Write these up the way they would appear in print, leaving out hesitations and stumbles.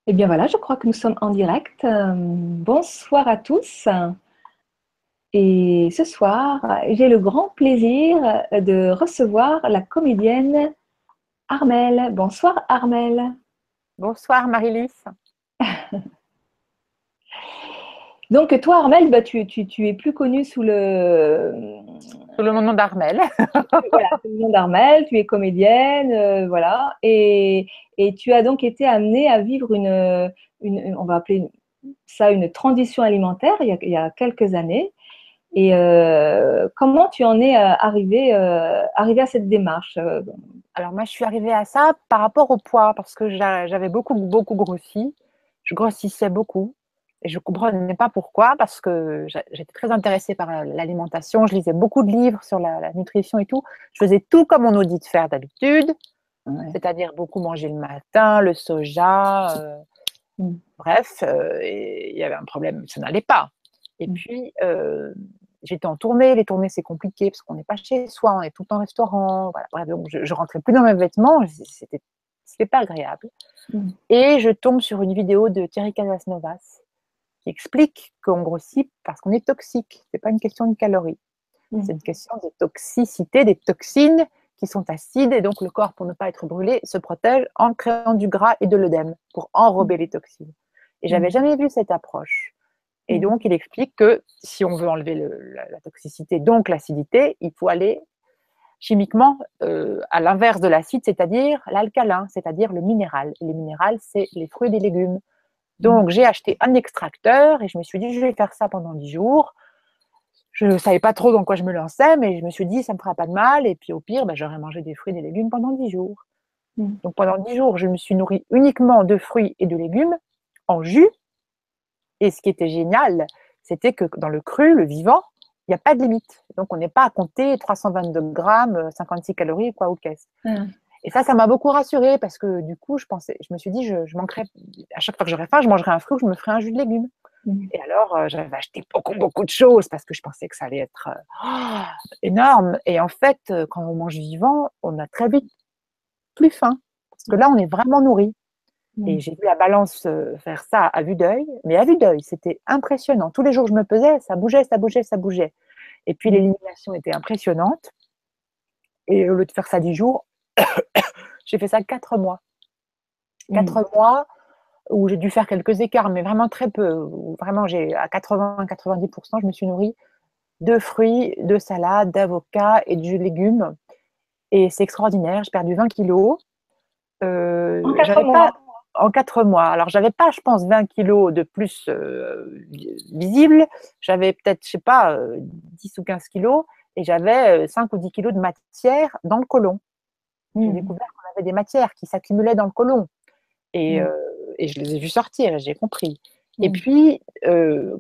Eh bien voilà, je crois que nous sommes en direct. Bonsoir à tous. Et ce soir, j'ai le grand plaisir de recevoir la comédienne Armelle. Bonsoir Armelle. Bonsoir Marie-Lys. Donc toi Armelle, tu es plus connue sous le, Sous le nom d'Armel. voilà, sous le nom d'Armelle, tu es comédienne, voilà. Et tu as donc été amenée à vivre on va appeler ça une transition alimentaire il y a quelques années. Et comment tu en es arrivé à cette démarche Alors moi, je suis arrivée à ça par rapport au poids, parce que j'avais beaucoup grossi. Je grossissais beaucoup. Et je ne comprenais pas pourquoi, parce que j'étais très intéressée par l'alimentation. Je lisais beaucoup de livres sur la nutrition et tout. Je faisais tout comme on nous dit de faire d'habitude, Ouais. c'est-à-dire beaucoup manger le matin, le soja, Mm. bref, et il y avait un problème, ça n'allait pas. Et Mm. puis, j'étais en tournée. Les tournées, c'est compliqué parce qu'on n'est pas chez soi, on est tout le temps au restaurant. Voilà. Bref, donc je rentrais plus dans mes vêtements, c'était pas agréable. Mm. Et je tombe sur une vidéo de Thierry Casasnovas qui explique qu'on grossit parce qu'on est toxique. C'est pas une question de calories, c'est Mm. une question de toxicité, des toxines qui sont acides, et donc le corps, pour ne pas être brûlé, se protège en créant du gras et de l'œdème pour enrober les toxines. Et j'avais Mm. jamais vu cette approche. Et Mm. donc, il explique que si on veut enlever la toxicité, donc l'acidité, il faut aller chimiquement à l'inverse de l'acide, c'est-à-dire l'alcalin, c'est-à-dire le minéral. Et les minérales, c'est les fruits et les légumes. Mm. Donc, j'ai acheté un extracteur et je me suis dit, je vais faire ça pendant 10 jours. Je ne savais pas trop dans quoi je me lançais, mais je me suis dit, ça ne me fera pas de mal. Et puis, au pire, ben, j'aurais mangé des fruits et des légumes pendant 10 jours. Mm. Donc, pendant 10 jours, je me suis nourrie uniquement de fruits et de légumes en jus. Et ce qui était génial, c'était que dans le cru, le vivant, il n'y a pas de limite. Donc, on n'est pas à compter 322 grammes, 56 calories, quoi, ou qu'est-ce. Ah. Et ça m'a beaucoup rassurée parce que du coup, je me suis dit, je manquerais, à chaque fois que j'aurais faim, je mangerais un fruit ou je me ferais un jus de légumes. Mm. Et alors, j'avais acheté beaucoup de choses parce que je pensais que ça allait être énorme. Et en fait, quand on mange vivant, on a très vite plus faim parce que là, on est vraiment nourri. Et Mm. j'ai vu la balance faire ça à vue d'œil, mais à vue d'œil, c'était impressionnant. Tous les jours, je me pesais, ça bougeait, ça bougeait, ça bougeait. Et puis, Mm. l'élimination était impressionnante. Et au lieu de faire ça 10 jours, j'ai fait ça 4 mois. Mm. 4 mois où j'ai dû faire quelques écarts, mais vraiment très peu. Où vraiment, à 80-90%, je me suis nourrie de fruits, de salades, d'avocats et de jus de légumes. Et c'est extraordinaire. J'ai perdu 20 kilos. En quatre J'avais pas mois. en 4 mois. Alors, j'avais pas, je pense, 20 kilos de plus visibles. J'avais peut-être, je sais pas, 10 ou 15 kilos. Et j'avais 5 ou 10 kilos de matière dans le côlon. J'ai Mm. découvert qu'on avait des matières qui s'accumulaient dans le côlon. Et, Mm. euh, et je les ai vus sortir, j'ai compris. Et Mm. puis,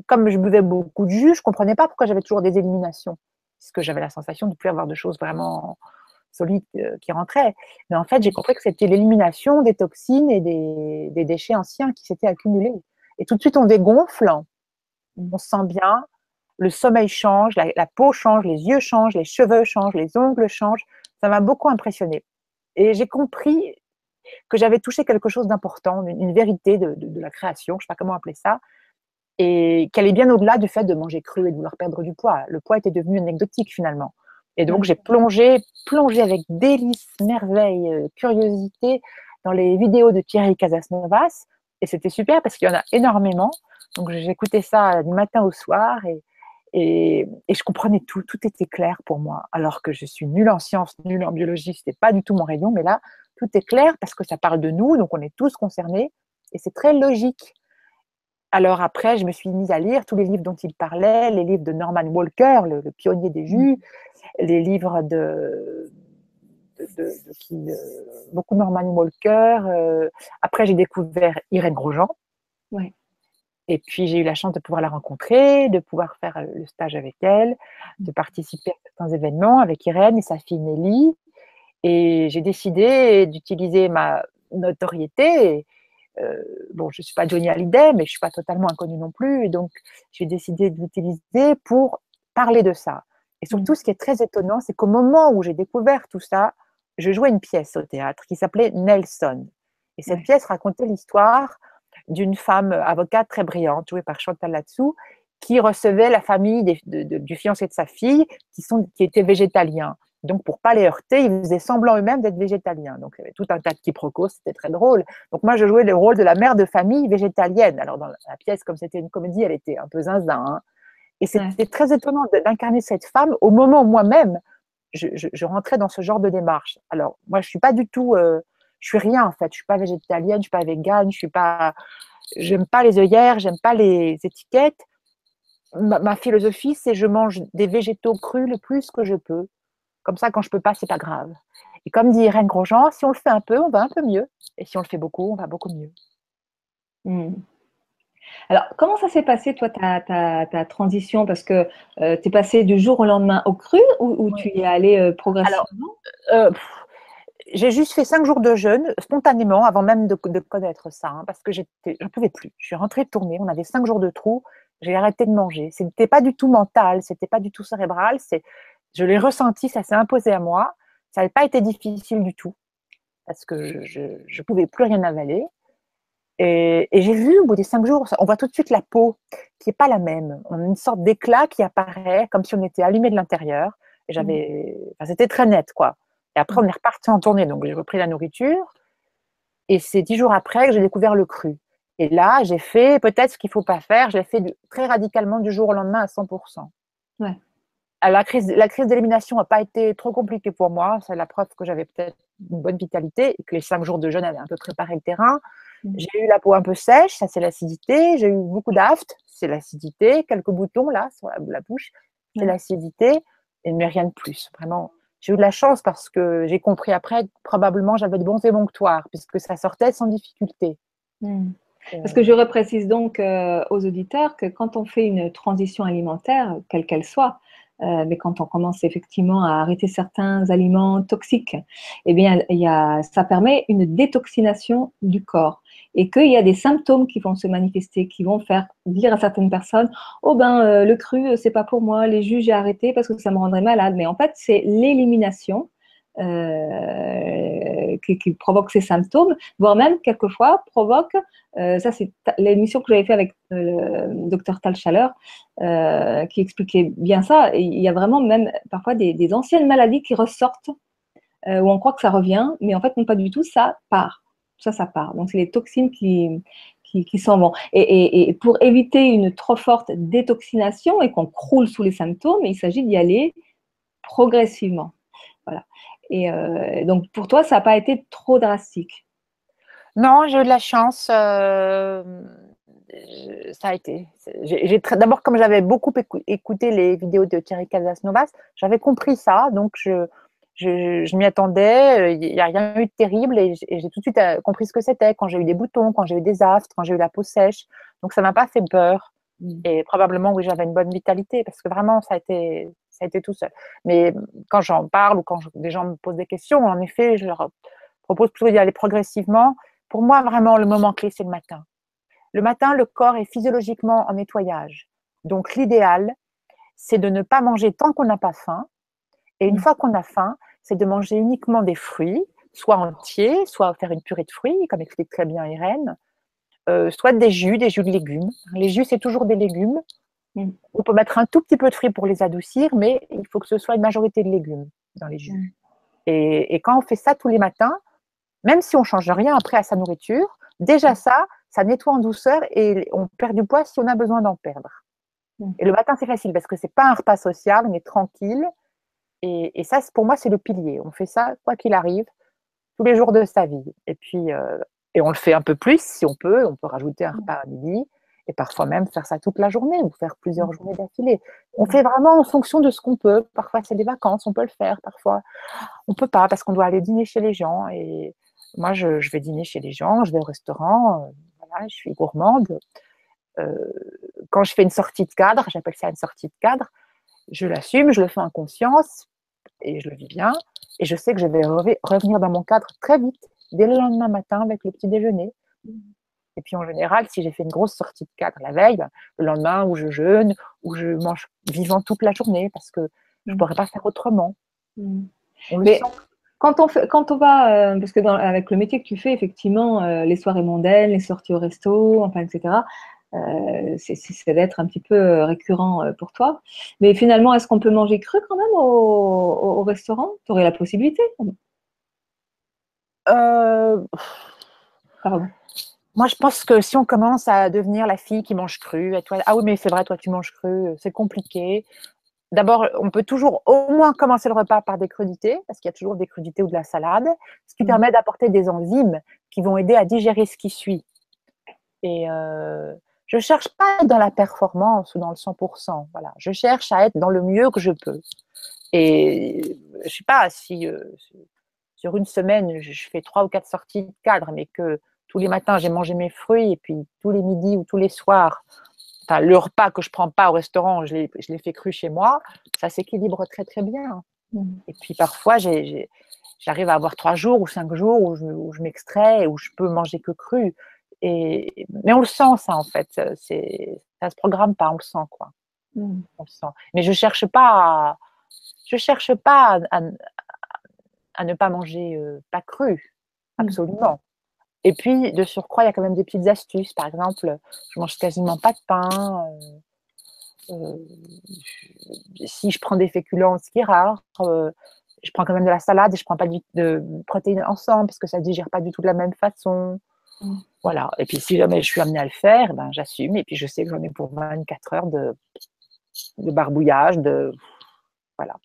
comme je buvais beaucoup de jus, je ne comprenais pas pourquoi j'avais toujours des éliminations. Parce que j'avais la sensation de ne plus avoir de choses vraiment solides qui rentraient. Mais en fait, j'ai compris que c'était l'élimination des toxines et des déchets anciens qui s'étaient accumulés. Et tout de suite, on dégonfle, Mm. on se sent bien, le sommeil change, la peau change, les yeux changent, les cheveux changent, les ongles changent. Ça m'a beaucoup impressionnée. Et j'ai compris que j'avais touché quelque chose d'important, une vérité de la création, je ne sais pas comment appeler ça, et qu'elle est bien au-delà du fait de manger cru et de vouloir perdre du poids. Le poids était devenu anecdotique finalement. Et donc Ouais. j'ai plongé avec délice, merveille, curiosité dans les vidéos de Thierry Casasnovas, et c'était super parce qu'il y en a énormément. Donc j'écoutais ça du matin au soir, et je comprenais tout, tout était clair pour moi, alors que je suis nulle en sciences, nulle en biologie, c'était pas du tout mon rayon, mais là, tout est clair parce que ça parle de nous, donc on est tous concernés, et c'est très logique. Alors après, je me suis mise à lire tous les livres dont il parlait, les livres de Norman Walker, le pionnier des Mm. jus, les livres beaucoup de Norman Walker. Après, j'ai découvert Irène Grosjean, Ouais. et puis j'ai eu la chance de pouvoir la rencontrer, de pouvoir faire le stage avec elle, de participer à certains événements avec Irène et sa fille Nelly. Et j'ai décidé d'utiliser ma notoriété. Bon, je ne suis pas Johnny Hallyday, mais je ne suis pas totalement inconnue non plus. Et donc, j'ai décidé de l'utiliser pour parler de ça. Et Mm. surtout, ce qui est très étonnant, c'est qu'au moment où j'ai découvert tout ça, je jouais une pièce au théâtre qui s'appelait Nelson. Et cette Ouais. pièce racontait l'histoire d'une femme avocate très brillante, jouée par Chantal Latsou, qui recevait la famille du fiancé de sa fille qui étaient végétaliens. Donc, pour ne pas les heurter, ils faisaient semblant eux-mêmes d'être végétaliens. Donc, il y avait tout un tas de quiproquos, c'était très drôle. Donc, moi, je jouais le rôle de la mère de famille végétalienne. Alors, dans la pièce, comme c'était une comédie, elle était un peu zinzin. Hein. Et c'était très étonnant d'incarner cette femme au moment où moi-même, je rentrais dans ce genre de démarche. Alors, moi, je suis pas du tout, je suis rien en fait. Je suis pas végétalienne, je suis pas végane, j'aime pas les œillères, j'aime pas les étiquettes. Ma philosophie, c'est je mange des végétaux crus le plus que je peux. Comme ça, quand je peux pas, c'est pas grave. Et comme dit Irène Grosjean, si on le fait un peu, on va un peu mieux. Et si on le fait beaucoup, on va beaucoup mieux. Mmh. Alors, comment ça s'est passé, toi, ta transition? Parce que tu es passé du jour au lendemain au cru ou tu y es allé progressivement? Alors, j'ai juste fait 5 jours de jeûne, spontanément, avant même de connaître ça, hein, parce que je ne pouvais plus. Je suis rentrée de tournée, on avait 5 jours de trou, j'ai arrêté de manger. Ce n'était pas du tout mental, ce n'était pas du tout cérébral, je l'ai ressenti, ça s'est imposé à moi. Ça n'avait pas été difficile du tout, parce que je ne pouvais plus rien avaler. Et j'ai vu, au bout des 5 jours, on voit tout de suite la peau qui n'est pas la même. On a une sorte d'éclat qui apparaît, comme si on était allumé de l'intérieur. Et c'était très net, quoi. Et après, on est reparti en tournée, donc j'ai repris la nourriture. Et c'est 10 jours après que j'ai découvert le cru. Et là, j'ai fait peut-être ce qu'il ne faut pas faire. Je l'ai fait très radicalement du jour au lendemain à 100%. Ouais. La crise d'élimination n'a pas été trop compliquée pour moi. C'est la preuve que j'avais peut-être une bonne vitalité et que les 5 jours de jeûne avaient un peu préparé le terrain. J'ai eu la peau un peu sèche, ça c'est l'acidité. J'ai eu beaucoup d'aphtes, c'est l'acidité. Quelques boutons là sur la bouche, c'est l'acidité. Mais rien de plus. Vraiment, j'ai eu de la chance parce que j'ai compris après que probablement j'avais de bons émonctoires puisque ça sortait sans difficulté. Parce que je reprécise donc aux auditeurs que quand on fait une transition alimentaire, quelle qu'elle soit, mais quand on commence effectivement à arrêter certains aliments toxiques, eh bien, ça permet une détoxination du corps et qu'il y a des symptômes qui vont se manifester, qui vont faire dire à certaines personnes, oh ben le cru c'est pas pour moi, les jus j'ai arrêté parce que ça me rendrait malade. Mais en fait, c'est l'élimination qui provoque ces symptômes, voire même quelquefois provoque, ça c'est l'émission que j'avais fait avec le docteur Tal Chaleur, qui expliquait bien ça. Et il y a vraiment même parfois des anciennes maladies qui ressortent, où on croit que ça revient, mais en fait non pas du tout, ça part. Ça part. Donc c'est les toxines qui s'en vont. Et pour éviter une trop forte détoxination et qu'on croule sous les symptômes, il s'agit d'y aller progressivement. Voilà. Et donc, pour toi, ça n'a pas été trop drastique? Non, j'ai eu de la chance. Ça a été. D'abord, comme j'avais beaucoup écouté les vidéos de Thierry Casasnovas, j'avais compris ça. Donc, je m'y attendais. Il n'y a rien eu de terrible. Et j'ai tout de suite compris ce que c'était quand j'ai eu des boutons, quand j'ai eu des aftes, quand j'ai eu la peau sèche. Donc, ça ne m'a pas fait peur. Et probablement, oui, j'avais une bonne vitalité parce que vraiment, ça a été tout seul. Mais quand j'en parle ou quand des gens me posent des questions, en effet, je leur propose plutôt d'y aller progressivement. Pour moi, vraiment, le moment clé, c'est le matin. Le matin, le corps est physiologiquement en nettoyage. Donc, l'idéal, c'est de ne pas manger tant qu'on n'a pas faim. Et une fois qu'on a faim, c'est de manger uniquement des fruits, soit entiers, soit faire une purée de fruits, comme explique très bien Irène, soit des jus de légumes. Les jus, c'est toujours des légumes. On peut mettre un tout petit peu de fruits pour les adoucir, mais il faut que ce soit une majorité de légumes dans les jus. Et quand on fait ça tous les matins, même si on ne change rien après à sa nourriture, déjà ça nettoie en douceur et on perd du poids si on a besoin d'en perdre. Et le matin, c'est facile parce que ce n'est pas un repas social, on est tranquille. Et ça, pour moi, c'est le pilier. On fait ça, quoi qu'il arrive, tous les jours de sa vie. Et puis, et on le fait un peu plus si on peut. On peut rajouter un repas à midi et parfois même faire ça toute la journée ou faire plusieurs journées d'affilée. On fait vraiment en fonction de ce qu'on peut. Parfois, c'est des vacances, on peut le faire. Parfois, on ne peut pas parce qu'on doit aller dîner chez les gens. Et moi, je vais dîner chez les gens, je vais au restaurant. Voilà, je suis gourmande. Quand je fais une sortie de cadre, j'appelle ça une sortie de cadre, je l'assume, je le fais en conscience et je le vis bien. Et je sais que je vais revenir dans mon cadre très vite, dès le lendemain matin avec le petit déjeuner. Et puis en général, si j'ai fait une grosse sortie de cadre la veille, le lendemain, où je jeûne, où je mange vivant toute la journée, parce que je ne pourrais pas faire autrement. On le sent. quand on va, parce que avec le métier que tu fais, effectivement, les soirées mondaines, les sorties au resto, enfin, etc., c'est d'être un petit peu récurrent pour toi. Mais finalement, est-ce qu'on peut manger cru quand même au restaurant? Tu aurais la possibilité? Euh, Pardon. Moi, je pense que si on commence à devenir la fille qui mange cru, et toi, ah oui, mais c'est vrai, toi, tu manges cru, c'est compliqué. D'abord, on peut toujours au moins commencer le repas par des crudités, parce qu'il y a toujours des crudités ou de la salade, ce qui Mm. permet d'apporter des enzymes qui vont aider à digérer ce qui suit. Et je ne cherche pas à être dans la performance ou dans le 100%. Voilà. Je cherche à être dans le mieux que je peux. Et je ne sais pas si sur une semaine, je fais 3 ou 4 sorties de cadre, mais que tous les matins, j'ai mangé mes fruits et puis tous les midis ou tous les soirs, enfin, le repas que je ne prends pas au restaurant, je l'ai fait cru chez moi, ça s'équilibre très, très bien. Mm. Et puis parfois, j'arrive à avoir 3 jours ou 5 jours où je m'extrais, où je peux manger que cru. Mais on le sent, ça, en fait. Ça se programme pas, on le sent, quoi. Mm. On le sent. Mais je cherche pas à ne pas manger pas cru, Mm. absolument. Et puis, de surcroît, il y a quand même des petites astuces. Par exemple, je mange quasiment pas de pain. Euh, si je prends des féculents, ce qui est rare, je prends quand même de la salade et je prends pas de protéines ensemble parce que ça ne digère pas du tout de la même façon. Mm. Voilà. Et puis, si jamais je suis amenée à le faire, ben, j'assume. Et puis, je sais que j'en ai pour 24 heures de barbouillage. Voilà.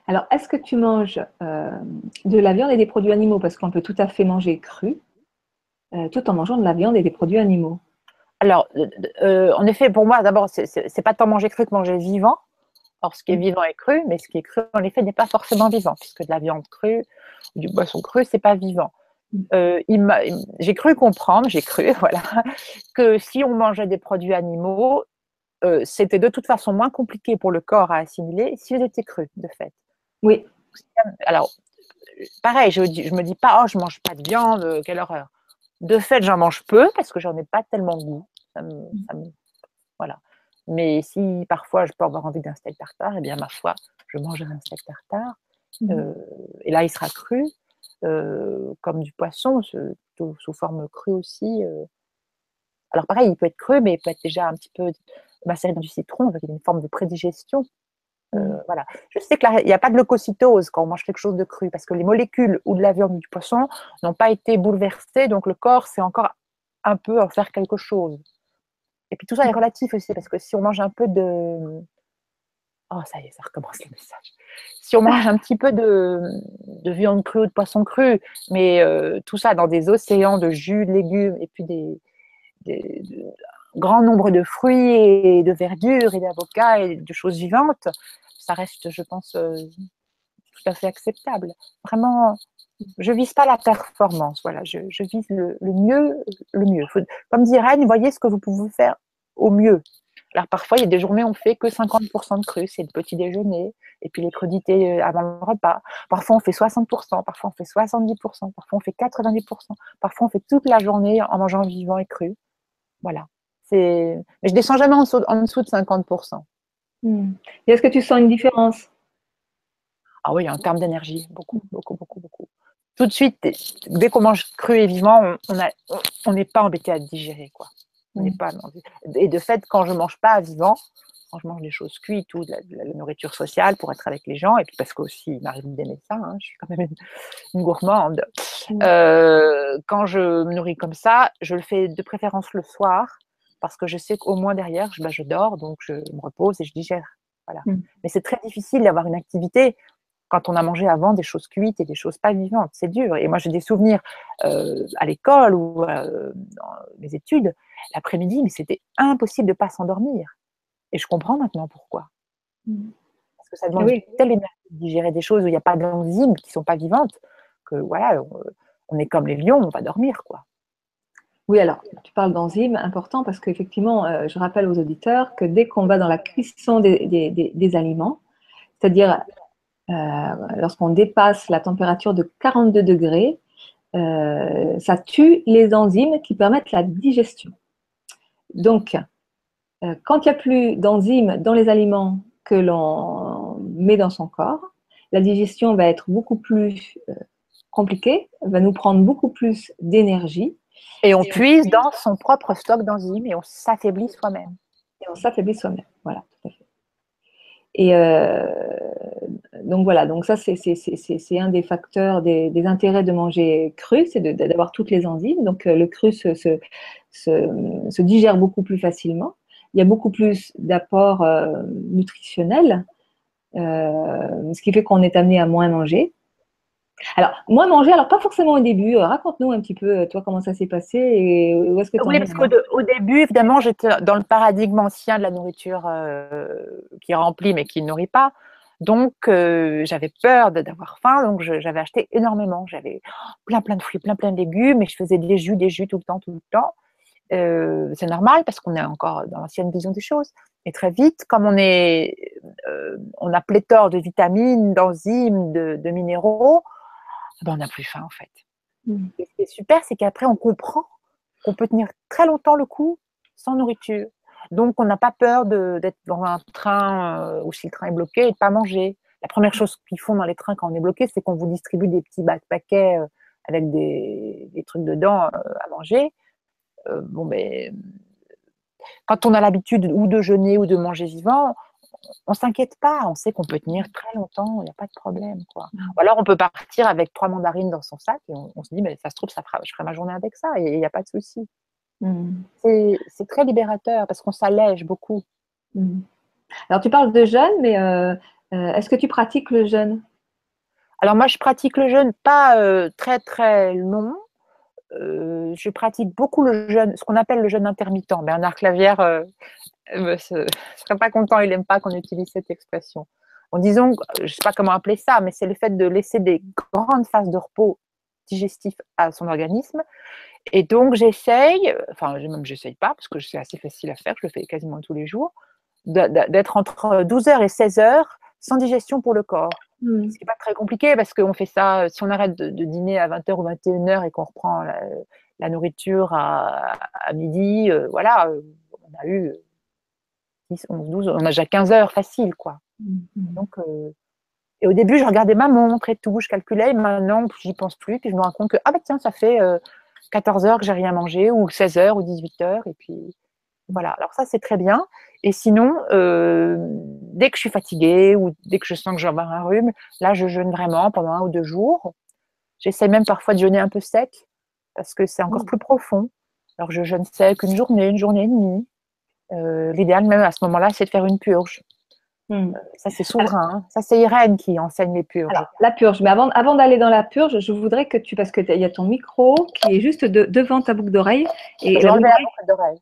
Alors, est-ce que tu manges de la viande et des produits animaux? Parce qu'on peut tout à fait manger cru tout en mangeant de la viande et des produits animaux. Alors, en effet, pour moi, d'abord, c'est pas tant manger cru que manger vivant. Or, ce qui est Mm. vivant est cru, mais ce qui est cru, en effet, n'est pas forcément vivant, puisque de la viande crue ou du poisson cru, c'est pas vivant. Mm. J'ai cru comprendre, j'ai cru, voilà, que si on mangeait des produits animaux, c'était de toute façon moins compliqué pour le corps à assimiler s'ils étaient crus, de fait. Oui. Alors, pareil, je me dis pas, oh, je mange pas de viande, quelle horreur. De fait, j'en mange peu parce que j'en ai pas tellement goût. Voilà. Mais si parfois je peux avoir envie d'un steak tartare, eh bien, ma foi, je mangerai un steak tartare. Mm. Euh, et là, il sera cru, comme du poisson, sous forme crue aussi. Alors, pareil, il peut être cru, mais il peut être déjà un petit peu macéré dans du citron, avec une forme de prédigestion. Mm. Voilà. Je sais qu'il n'y a pas de leucocytose quand on mange quelque chose de cru, parce que les molécules ou de la viande ou du poisson n'ont pas été bouleversées, donc le corps sait encore un peu en faire quelque chose. Et puis tout ça est relatif aussi, parce que si on mange un peu de... Oh, ça y est, ça recommence le message. Si on mange un petit peu de viande crue, de poisson cru, mais tout ça dans des océans de jus, de légumes, et puis un grand nombre de fruits et de verdures et d'avocats et de choses vivantes, ça reste, je pense, tout à fait acceptable. Vraiment, je vise pas la performance, voilà, je vise le mieux, le mieux. Comme dit Rennes, voyez ce que vous pouvez faire au mieux. Alors parfois, il y a des journées où on fait que 50% de cru, c'est le petit déjeuner, et puis les crudités avant le repas. Parfois, on fait 60%, parfois on fait 70%, parfois on fait 90%, parfois on fait toute la journée en mangeant vivant et cru. Voilà. Mais je descends jamais en dessous de 50%. Mm. Et est-ce que tu sens une différence? Ah oui, en termes d'énergie, beaucoup, beaucoup, beaucoup, beaucoup. Tout de suite, dès qu'on mange cru et vivant, on n'est pas embêté à digérer, quoi. On n'est Mm. pas. Et de fait, quand je mange pas vivant, quand je mange des choses cuites ou de la nourriture sociale pour être avec les gens, et puis parce qu'aussi il m'arrive d'aimer ça, hein, je suis quand même une gourmande. Mm. Quand je me nourris comme ça, je le fais de préférence le soir, parce que je sais qu'au moins derrière, je dors, donc je me repose et je digère. Voilà. Mm. Mais c'est très difficile d'avoir une activité quand on a mangé avant des choses cuites et des choses pas vivantes. C'est dur. Et moi, j'ai des souvenirs à l'école ou dans mes études, l'après-midi, mais c'était impossible de ne pas s'endormir. Et je comprends maintenant pourquoi. Mm. Parce que ça demande Oui. telle énergie de digérer des choses où il n'y a pas d'enzymes qui ne sont pas vivantes que voilà, on est comme les lions, on va dormir, quoi. Oui, alors, tu parles d'enzymes, important parce qu'effectivement, je rappelle aux auditeurs que dès qu'on va dans la cuisson des aliments, c'est-à-dire lorsqu'on dépasse la température de 42 degrés, ça tue les enzymes qui permettent la digestion. Donc, quand il n'y a plus d'enzymes dans les aliments que l'on met dans son corps, la digestion va être beaucoup plus compliquée, va nous prendre beaucoup plus d'énergie. Et on puise dans son propre stock d'enzymes et on s'affaiblit soi-même. Et on s'affaiblit soi-même. Voilà, tout à fait. Et donc voilà, donc ça c'est un des facteurs, des intérêts de manger cru, c'est d'avoir toutes les enzymes. Donc le cru se digère beaucoup plus facilement. Il y a beaucoup plus d'apports nutritionnels, ce qui fait qu'on est amené à moins manger. Alors, moins manger, alors pas forcément au début. Raconte-nous un petit peu, toi, comment ça s'est passé et où est-ce que tu en Oui, es parce maintenant? qu'au début, évidemment, j'étais dans le paradigme ancien de la nourriture qui remplit mais qui ne nourrit pas. Donc, j'avais peur d'avoir faim, donc j'avais acheté énormément. J'avais plein de fruits, plein de légumes, et je faisais des jus tout le temps, tout le temps. C'est normal parce qu'on est encore dans l'ancienne vision des choses. Et très vite, comme on a pléthore de vitamines, d'enzymes, de minéraux, ben on n'a plus faim en fait. Et ce qui est super, c'est qu'après, on comprend qu'on peut tenir très longtemps le coup sans nourriture. Donc, on n'a pas peur d'être dans un train où si le train est bloqué et de ne pas manger. La première chose qu'ils font dans les trains quand on est bloqué, c'est qu'on vous distribue des petits paquets avec des trucs dedans à manger. Bon, mais quand on a l'habitude ou de jeûner ou de manger vivant, on s'inquiète pas, on sait qu'on peut tenir très longtemps, il n'y a pas de problème, quoi. Ou alors on peut partir avec 3 mandarines dans son sac et on se dit, mais ça se trouve, je ferai ma journée avec ça et il n'y a pas de souci. Mm. C'est très libérateur parce qu'on s'allège beaucoup. Mm. Alors, tu parles de jeûne, mais est-ce que tu pratiques le jeûne? Alors moi, je pratique le jeûne pas très très long. Je pratique beaucoup le jeûne, ce qu'on appelle le jeûne intermittent. Bernard Clavière ne serait pas content, il n'aime pas qu'on utilise cette expression. En disant, je ne sais pas comment appeler ça, mais c'est le fait de laisser des grandes phases de repos digestif à son organisme. Et donc, j'essaye, enfin, même j'essaye pas, parce que c'est assez facile à faire, je le fais quasiment tous les jours, d'être entre 12 heures et 16 heures sans digestion pour le corps. Ce qui n'est pas très compliqué parce qu'on fait ça, si on arrête de dîner à 20 heures ou 21 heures et qu'on reprend la nourriture à midi, voilà, on a eu 10, 11, 12, on a déjà 15 heures facile, quoi. Donc, et au début, je regardais ma montre et tout, je calculais, et maintenant, j'y pense plus, puis je me rends compte que, ah bah tiens, ça fait 14 heures que j'ai rien mangé, ou 16 heures, ou 18 heures, et puis voilà. Alors ça, c'est très bien. Et sinon, dès que je suis fatiguée, ou dès que je sens que je vais avoir un rhume, là, je jeûne vraiment pendant 1 ou 2 jours. J'essaie même parfois de jeûner un peu sec, parce que c'est encore plus profond. Alors, je jeûne sec une journée et demie. L'idéal, même à ce moment-là, c'est de faire une purge. Ça, c'est souverain. Hein. Ça, c'est Irène qui enseigne les purges. Alors, la purge. Mais avant d'aller dans la purge, je voudrais que tu, parce qu'il y a ton micro qui est juste devant ta boucle d'oreille. Et J'ai enlevé la boucle d'oreille.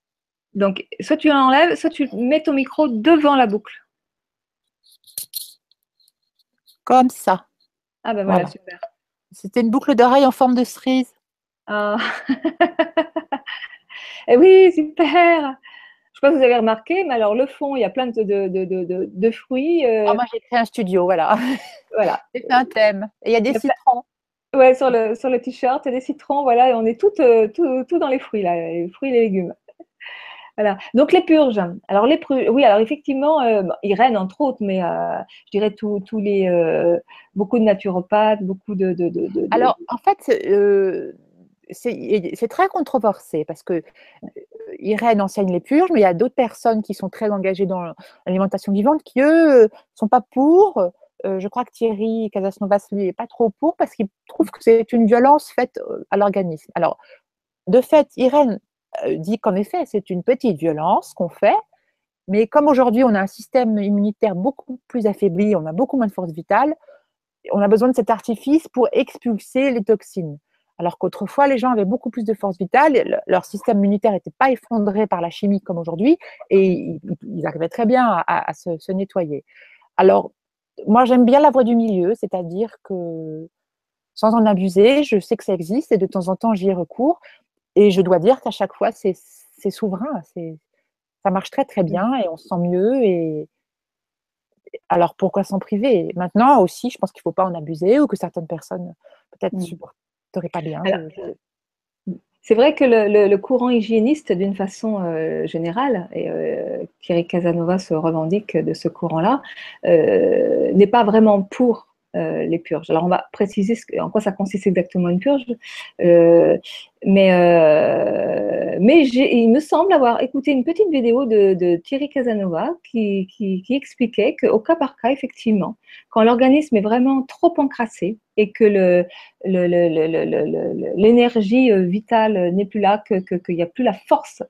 Donc, soit tu l'enlèves, soit tu mets ton micro devant la boucle. Comme ça. Ah ben voilà, super. C'était une boucle d'oreille en forme de cerise. Ah. Et oui, super. Je ne sais pas si vous avez remarqué, mais alors le fond, il y a plein de fruits. Moi, j'ai créé un studio, voilà. Voilà. J'ai fait un thème. Et il y a des citrons. Ouais, sur le t-shirt, il y a des citrons, voilà, et on est tout dans les fruits, là, les fruits et les légumes. Voilà. Donc les purges. Alors oui, alors effectivement, Irène entre autres, mais je dirais tous les beaucoup de naturopathes, beaucoup Alors en fait, c'est très controversé parce que Irène enseigne les purges, mais il y a d'autres personnes qui sont très engagées dans l'alimentation vivante qui eux sont pas pour. Je crois que Thierry Casasnovas lui est pas trop pour parce qu'il trouve que c'est une violence faite à l'organisme. Alors de fait, Irène dit qu'en effet c'est une petite violence qu'on fait. Mais comme aujourd'hui, on a un système immunitaire beaucoup plus affaibli, on a beaucoup moins de force vitale, on a besoin de cet artifice pour expulser les toxines. Alors qu'autrefois, les gens avaient beaucoup plus de force vitale, leur système immunitaire n'était pas effondré par la chimie comme aujourd'hui, et ils arrivaient très bien à se nettoyer. Alors, moi, j'aime bien la voie du milieu, c'est-à-dire que sans en abuser, je sais que ça existe, et de temps en temps, j'y ai recours, et je dois dire qu'à chaque fois, c'est souverain, ça marche très très bien, et on se sent mieux, et alors pourquoi s'en priver? Maintenant aussi, je pense qu'il ne faut pas en abuser ou que certaines personnes peut-être ne supporteraient pas bien. Alors, c'est vrai que le courant hygiéniste, d'une façon générale, et Thierry Casanova se revendique de ce courant-là, n'est pas vraiment pour les purges. Alors, on va préciser en quoi ça consiste exactement une purge. Euh, mais il me semble avoir écouté une petite vidéo de Thierry Casanova qui expliquait qu'au cas par cas, effectivement, quand l'organisme est vraiment trop encrassé et que l'énergie vitale n'est plus là, qu'il n'y a plus la force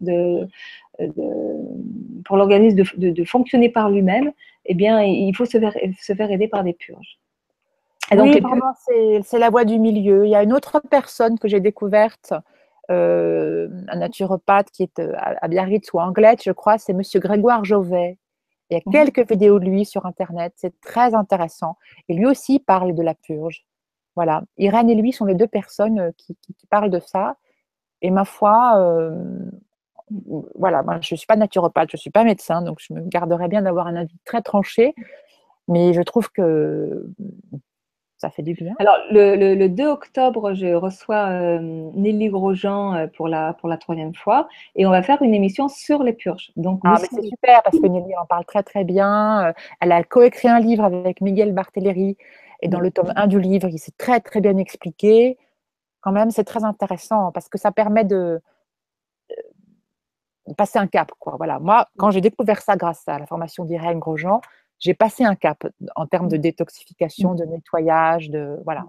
pour l'organisme de fonctionner par lui-même, eh bien, il faut se faire aider par des purges. Et donc, Oui, vraiment, c'est la voie du milieu. Il y a une autre personne que j'ai découverte, un naturopathe qui est à Biarritz ou à Anglet, je crois, c'est Monsieur Grégoire Jovet. Il y a quelques vidéos de lui sur Internet, c'est très intéressant. Et lui aussi parle de la purge. Voilà. Irène et lui sont les deux personnes qui parlent de ça. Et ma foi, voilà, moi, je ne suis pas naturopathe, je ne suis pas médecin, donc je me garderais bien d'avoir un avis très tranché. Mais je trouve que ça fait du bien. Alors, le 2 octobre, je reçois Nelly Grosjean pour la troisième fois et on va faire une émission sur les purges. Donc, vous Ah, mais c'est super parce que Nelly en parle très très bien. Elle a coécrit un livre avec Miguel Barthéléry et dans le tome 1 du livre, il s'est très très bien expliqué. Quand même, c'est très intéressant parce que ça permet de passer un cap, quoi. Voilà. Moi, quand j'ai découvert ça grâce à la formation d'Irène Grosjean, j'ai passé un cap en termes de détoxification, de nettoyage, voilà.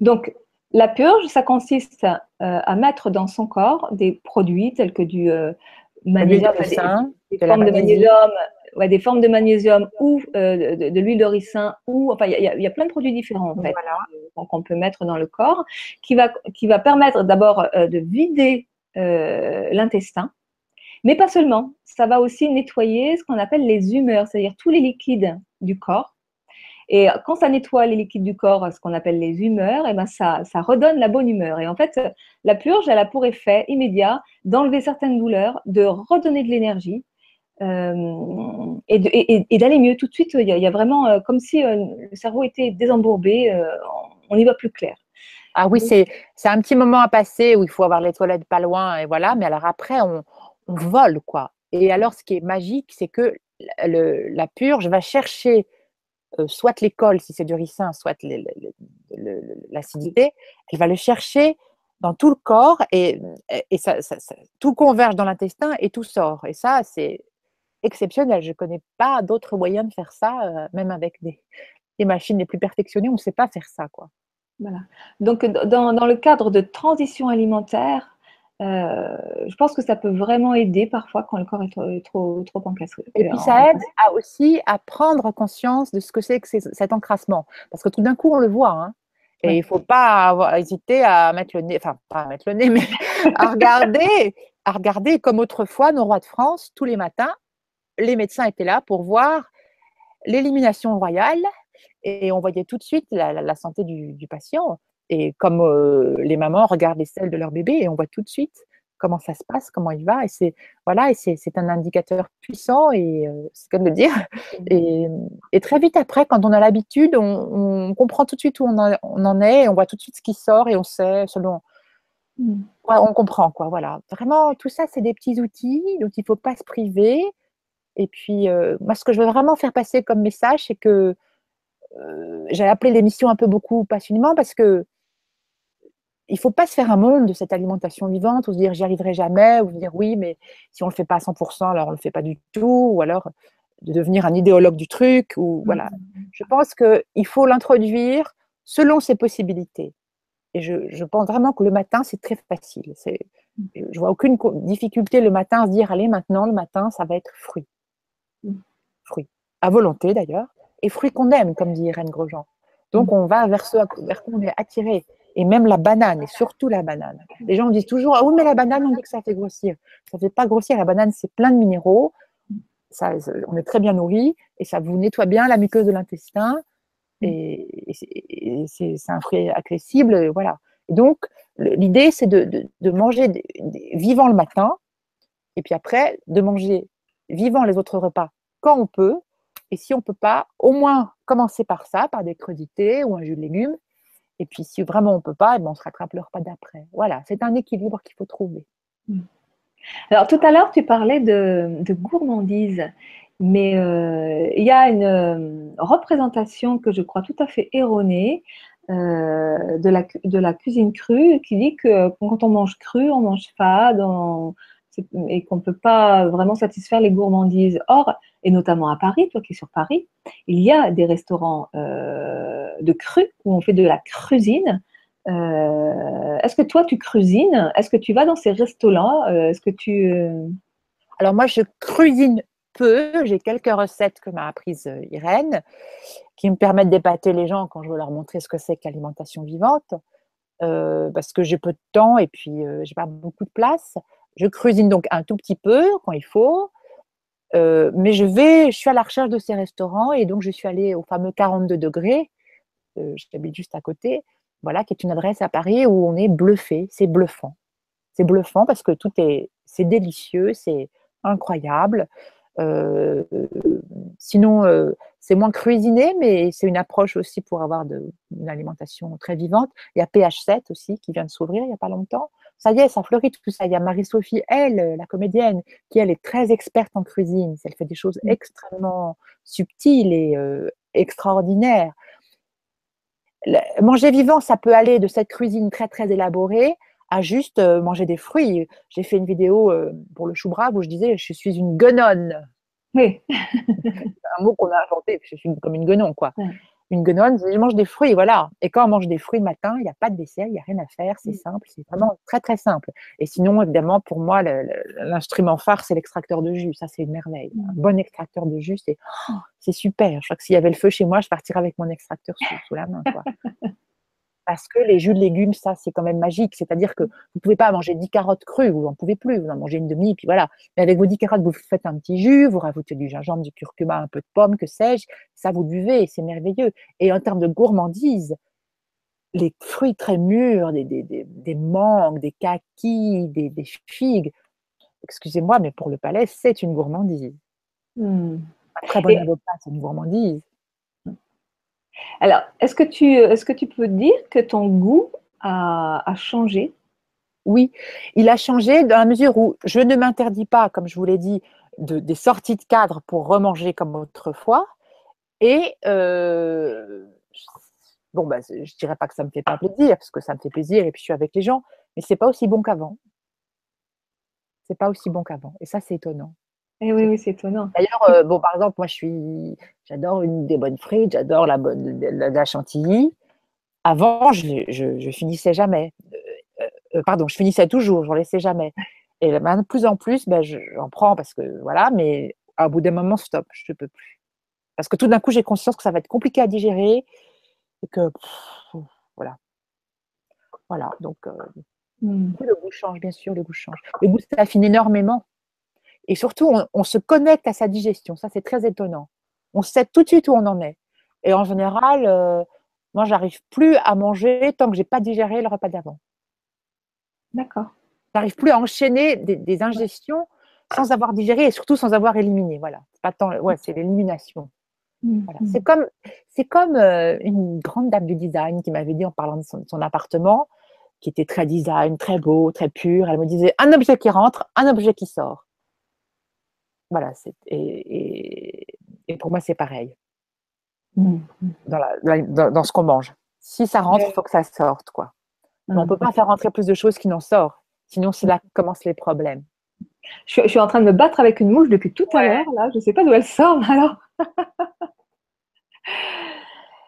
Donc, la purge, ça consiste à mettre dans son corps des produits tels que du magnésium, des formes de magnésium, des formes de magnésium ou de l'huile de ricin, ou enfin, il y a plein de produits différents en fait, voilà, qu'on peut mettre dans le corps, qui va permettre d'abord de vider l'intestin. Mais pas seulement, ça va aussi nettoyer ce qu'on appelle les humeurs, c'est-à-dire tous les liquides du corps. Et quand ça nettoie les liquides du corps, ce qu'on appelle les humeurs, et ben ça redonne la bonne humeur. Et en fait, la purge, elle a pour effet immédiat d'enlever certaines douleurs, de redonner de l'énergie et d'aller mieux tout de suite. Il y a vraiment comme si le cerveau était désembourbé, on y voit plus clair. Ah oui, c'est un petit moment à passer où il faut avoir les toilettes pas loin et voilà. Mais alors après, on vole quoi. Et alors, ce qui est magique, c'est que la purge va chercher soit l'école, si c'est du ricin, soit l'acidité. Elle va le chercher dans tout le corps et tout converge dans l'intestin et tout sort. Et ça, c'est exceptionnel. Je ne connais pas d'autres moyens de faire ça, même avec des machines les plus perfectionnées, on ne sait pas faire ça, quoi. Voilà. Donc, dans le cadre de transition alimentaire, je pense que ça peut vraiment aider parfois quand le corps est trop encastré. Et puis, ça aide aussi à prendre conscience de ce que c'est que cet encrassement. Parce que tout d'un coup, on le voit. Hein, et il ne faut pas hésiter à mettre le nez, enfin, pas à mettre le nez, mais à regarder comme autrefois nos rois de France, tous les matins, les médecins étaient là pour voir l'élimination royale et on voyait tout de suite la santé du patient. Et comme les mamans regardent les selles de leur bébé et on voit tout de suite comment ça se passe, comment il va. Et c'est un indicateur puissant et c'est comme de le dire. Et très vite après, quand on a l'habitude, on comprend tout de suite où on en est, et on voit tout de suite ce qui sort et on sait selon. Ouais, on comprend quoi. Voilà. Vraiment, tout ça, c'est des petits outils, donc il ne faut pas se priver. Et puis, moi, ce que je veux vraiment faire passer comme message, c'est que j'ai appelé l'émission un peu beaucoup passionnément parce que il ne faut pas se faire un monde de cette alimentation vivante ou se dire j'y arriverai jamais ou se dire oui, mais si on ne le fait pas à 100%, alors on ne le fait pas du tout ou alors de devenir un idéologue du truc. Ou, voilà. Je pense qu'il faut l'introduire selon ses possibilités. Et je pense vraiment que le matin, c'est très facile. Je vois aucune difficulté le matin à se dire allez, maintenant, le matin, ça va être fruits. Fruits. À volonté d'ailleurs. Et fruits qu'on aime, comme dit Irène Grosjean. Donc, on va vers quoi on est attiré. Et même la banane, et surtout la banane. Les gens me disent toujours, ah oui, mais la banane, on dit que ça fait grossir. Ça ne fait pas grossir. La banane, c'est plein de minéraux. On est très bien nourri et ça vous nettoie bien la muqueuse de l'intestin. Et c'est un fruit accessible. Voilà. Et donc, l'idée, c'est de manger vivant le matin et puis après, de manger vivant les autres repas quand on peut. Et si on ne peut pas, au moins commencer par ça, par des crudités ou un jus de légumes. Et puis, si vraiment on ne peut pas, on se rattrape le repas d'après. Voilà, c'est un équilibre qu'il faut trouver. Alors, tout à l'heure, tu parlais de gourmandise. Mais il y a une représentation que je crois tout à fait erronée de la cuisine crue qui dit que quand on mange cru, on mange fade et qu'on ne peut pas vraiment satisfaire les gourmandises. Or, et notamment à Paris, toi qui es sur Paris, il y a des restaurants de cru où on fait de la cuisine. Est-ce que toi, tu cuisines? Est-ce que tu vas dans ces restos-là? Est-ce que tu... Alors moi, je cuisine peu. J'ai quelques recettes que m'a apprises Irène qui me permettent d'épater les gens quand je veux leur montrer ce que c'est que l'alimentation vivante. Parce que j'ai peu de temps et puis j'ai pas beaucoup de place. Je cuisine donc un tout petit peu quand il faut, mais je suis à la recherche de ces restaurants et donc je suis allée au fameux 42 degrés, j'habite juste à côté, voilà, qui est une adresse à Paris où on est bluffé, c'est bluffant. C'est bluffant parce que c'est délicieux, c'est incroyable. Euh, Sinon, c'est moins cuisiné, mais c'est une approche aussi pour avoir une alimentation très vivante. Il y a PH7 aussi qui vient de s'ouvrir il n'y a pas longtemps. Ça y est, ça fleurit tout ça. Il y a Marie-Sophie, elle, la comédienne, qui elle est très experte en cuisine. Elle fait des choses extrêmement subtiles et extraordinaires. Manger vivant, ça peut aller de cette cuisine très très élaborée à juste manger des fruits. J'ai fait une vidéo pour le chou brave où je disais je suis une guenonne. Oui. Un mot qu'on a inventé, je suis comme une guenon, quoi. Ouais. Une guenonne, je mange des fruits, voilà. Et quand on mange des fruits le matin, il n'y a pas de dessert, il n'y a rien à faire, c'est simple, c'est vraiment très très simple. Et sinon, évidemment, pour moi, l'instrument phare, c'est l'extracteur de jus. Ça, c'est une merveille. Un bon extracteur de jus, c'est super. Je crois que s'il y avait le feu chez moi, je partirais avec mon extracteur sous la main, quoi. Parce que les jus de légumes, ça, c'est quand même magique. C'est-à-dire que vous ne pouvez pas manger 10 carottes crues, vous n'en pouvez plus, vous en mangez une demi, puis voilà. Mais avec vos 10 carottes, vous faites un petit jus, vous rajoutez du gingembre, du curcuma, un peu de pomme, que sais-je, ça vous buvez, c'est merveilleux. Et en termes de gourmandise, les fruits très mûrs, des mangues, des kakis, des figues, excusez-moi, mais pour le palais, c'est une gourmandise. Hmm. Un très bon Et avocat, c'est une gourmandise. alors, est-ce que tu peux dire que ton goût a changé? Oui, il a changé dans la mesure où je ne m'interdis pas, comme je vous l'ai dit, des sorties de cadre pour remanger comme autrefois. Et bon, bah, je ne dirais pas que ça ne me fait pas plaisir, parce que ça me fait plaisir et puis je suis avec les gens, mais c'est pas aussi bon qu'avant. C'est pas aussi bon qu'avant. Et ça, c'est étonnant. Eh oui, oui, c'est étonnant. D'ailleurs, bon, par exemple, moi, j'adore des bonnes frites, j'adore la chantilly. Avant, je finissais jamais. Pardon, je finissais toujours, j'en laissais jamais. Et maintenant, de plus en plus, ben, j'en prends parce que voilà, mais à bout d'un moment, stop, je ne peux plus. Parce que tout d'un coup, j'ai conscience que ça va être compliqué à digérer et que voilà, voilà. Donc, Hmm. le goût change, bien sûr, le goût change. Le goût s'affine énormément. Et surtout, on se connecte à sa digestion. Ça, c'est très étonnant. On sait tout de suite où on en est. Et en général, moi, j'arrive plus à manger tant que j'ai pas digéré le repas d'avant. D'accord. J'arrive plus à enchaîner des ingestions sans avoir digéré et surtout sans avoir éliminé. Voilà. C'est pas tant, ouais, c'est l'élimination. Hmm. Voilà. Hmm. C'est comme une grande dame du design qui m'avait dit en parlant de son appartement, qui était très design, très beau, très pur. Elle me disait un objet qui rentre, un objet qui sort. Voilà. Et pour moi, c'est pareil Hmm. dans ce qu'on mange. Si ça rentre, il faut que ça sorte, quoi. Mais on Hmm. peut pas faire rentrer plus de choses qui n'en sortent. Sinon, c'est là que commencent les problèmes. Je suis en train de me battre avec une mouche depuis tout à l'heure, Ouais. là. Je ne sais pas d'où elle sort, mais alors.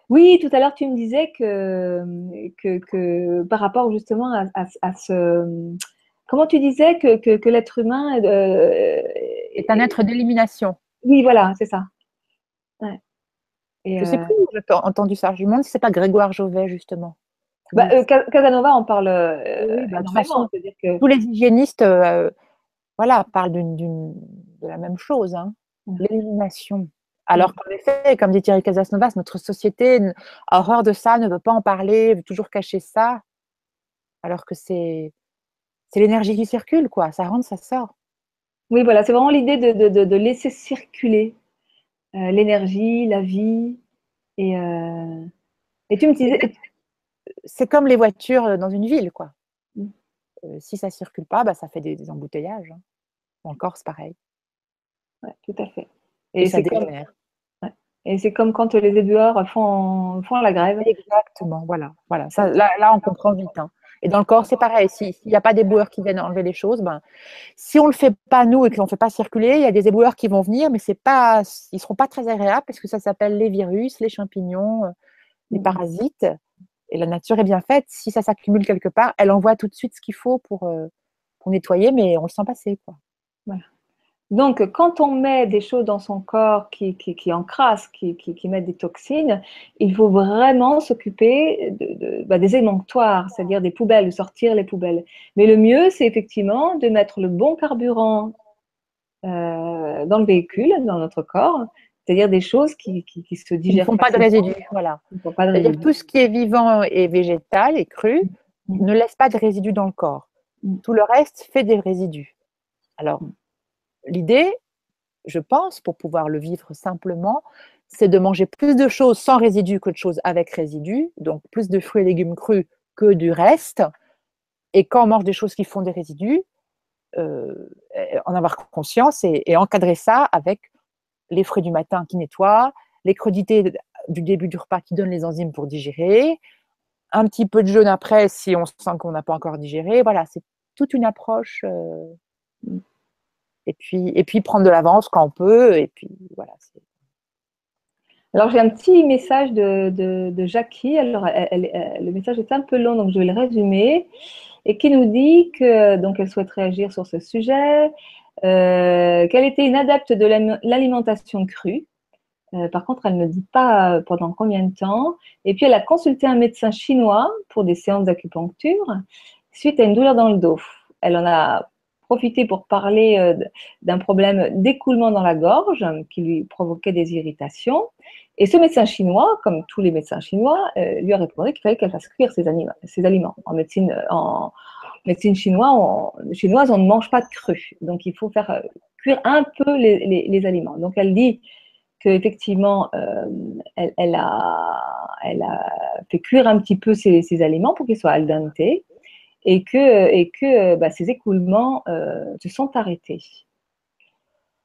Oui, tout à l'heure, tu me disais que par rapport justement à ce. Comment tu disais que l'être humain. C'est un être d'élimination. Oui, voilà, c'est ça. Ouais. Et, Je sais plus où j'ai entendu ça. Je me demande si c'est pas Grégoire Jovet, justement. Qui bah, dit ça. Casanova en parle Oui, bah, de toute énormément. façon, C'est-à-dire que. tous les hygiénistes voilà, parlent de la même chose, hein, l'élimination. Alors qu'en effet, comme dit Thierry Casasnovas, notre société a horreur de ça, ne veut pas en parler, veut toujours cacher ça, alors que c'est l'énergie qui circule, quoi. Ça rentre, ça sort. Oui, voilà, c'est vraiment l'idée de laisser circuler l'énergie, la vie. Et, euh, et tu me disais. C'est comme les voitures dans une ville, quoi. Si ça circule pas, bah, ça fait des embouteillages, hein. En Corse, pareil. Ouais, tout à fait. et Et ça c'est comme, dégénère. ouais. Et c'est comme quand les éboueurs font la grève. Exactement, voilà. Voilà. C'est Ça, là, on comprend vite, hein. Et dans le corps, c'est pareil. S'il n'y a pas d'éboueurs qui viennent enlever les choses, ben, si on ne le fait pas nous et qu'on ne fait pas circuler, il y a des éboueurs qui vont venir, mais c'est pas, ils ne seront pas très agréables parce que ça s'appelle les virus, les champignons, les parasites. Et la nature est bien faite. Si ça s'accumule quelque part, elle envoie tout de suite ce qu'il faut pour nettoyer, mais on le sent passer, quoi. voilà. Donc, quand on met des choses dans son corps qui encrassent, qui mettent des toxines, il faut vraiment s'occuper des émonctoires, c'est-à-dire des poubelles, de sortir les poubelles. Mais le mieux, c'est effectivement de mettre le bon carburant dans le véhicule, dans notre corps, c'est-à-dire des choses qui se Qui ne digèrent font pas de facilement, résidus, voilà. qui ne font pas de C'est-à-dire résidus. tout ce qui est vivant et végétal et cru ne laisse pas de résidus dans le corps. Tout le reste fait des résidus. Alors, l'idée, je pense, pour pouvoir le vivre simplement, c'est de manger plus de choses sans résidus que de choses avec résidus, donc plus de fruits et légumes crus que du reste. Et quand on mange des choses qui font des résidus, euh, en avoir conscience et encadrer ça avec les fruits du matin qui nettoient, les crudités du début du repas qui donnent les enzymes pour digérer, un petit peu de jeûne après si on sent qu'on n'a pas encore digéré. Voilà, c'est toute une approche. Et puis prendre de l'avance quand on peut. Et puis voilà. Alors, j'ai un petit message de Jackie. Alors, le message est un peu long, donc je vais le résumer. Et qui nous dit que, donc, elle souhaite réagir sur ce sujet, qu'elle était une adepte de l'alimentation crue. Par contre, elle ne dit pas pendant combien de temps. Et puis, elle a consulté un médecin chinois pour des séances d'acupuncture suite à une douleur dans le dos. Elle en a profité pour parler d'un problème d'écoulement dans la gorge qui lui provoquait des irritations. Et ce médecin chinois, comme tous les médecins chinois, lui a répondu qu'il fallait qu'elle fasse cuire ses aliments. En médecine chinoise, on ne mange pas de cru. Donc, il faut faire cuire un peu les aliments. Donc, elle dit qu'effectivement, elle a fait cuire un petit peu ses aliments pour qu'ils soient al dente et que ces écoulements se sont arrêtés.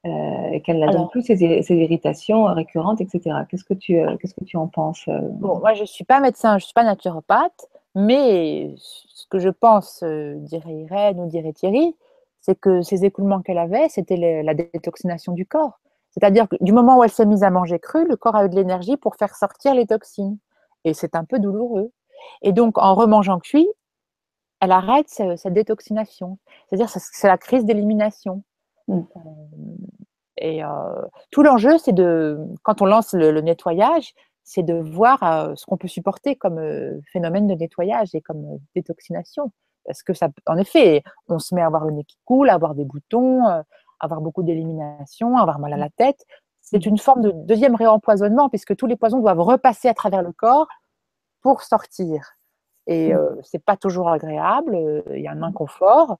Et qu'elle n'a donc Alors, plus ces irritations récurrentes, etc. Qu'est-ce que tu en penses bon, moi, je ne suis pas médecin, je ne suis pas naturopathe, mais ce que je pense, dirait Irène ou dirait Thierry, c'est que ces écoulements qu'elle avait, c'était la détoxination du corps. C'est-à-dire que du moment où elle s'est mise à manger cru, le corps a eu de l'énergie pour faire sortir les toxines. Et c'est un peu douloureux. Et donc, en remangeant cuit, elle arrête cette détoxination. C'est-à-dire que c'est la crise d'élimination. mm. Et tout l'enjeu, c'est quand on lance le nettoyage, c'est de voir ce qu'on peut supporter comme phénomène de nettoyage et comme détoxination. Parce que ça, en effet, on se met à avoir le nez qui coule, à avoir des boutons, avoir beaucoup d'élimination, avoir mal à la tête. C'est une forme de deuxième réempoisonnement puisque tous les poisons doivent repasser à travers le corps pour sortir. Et c'est pas toujours agréable, il y a un inconfort.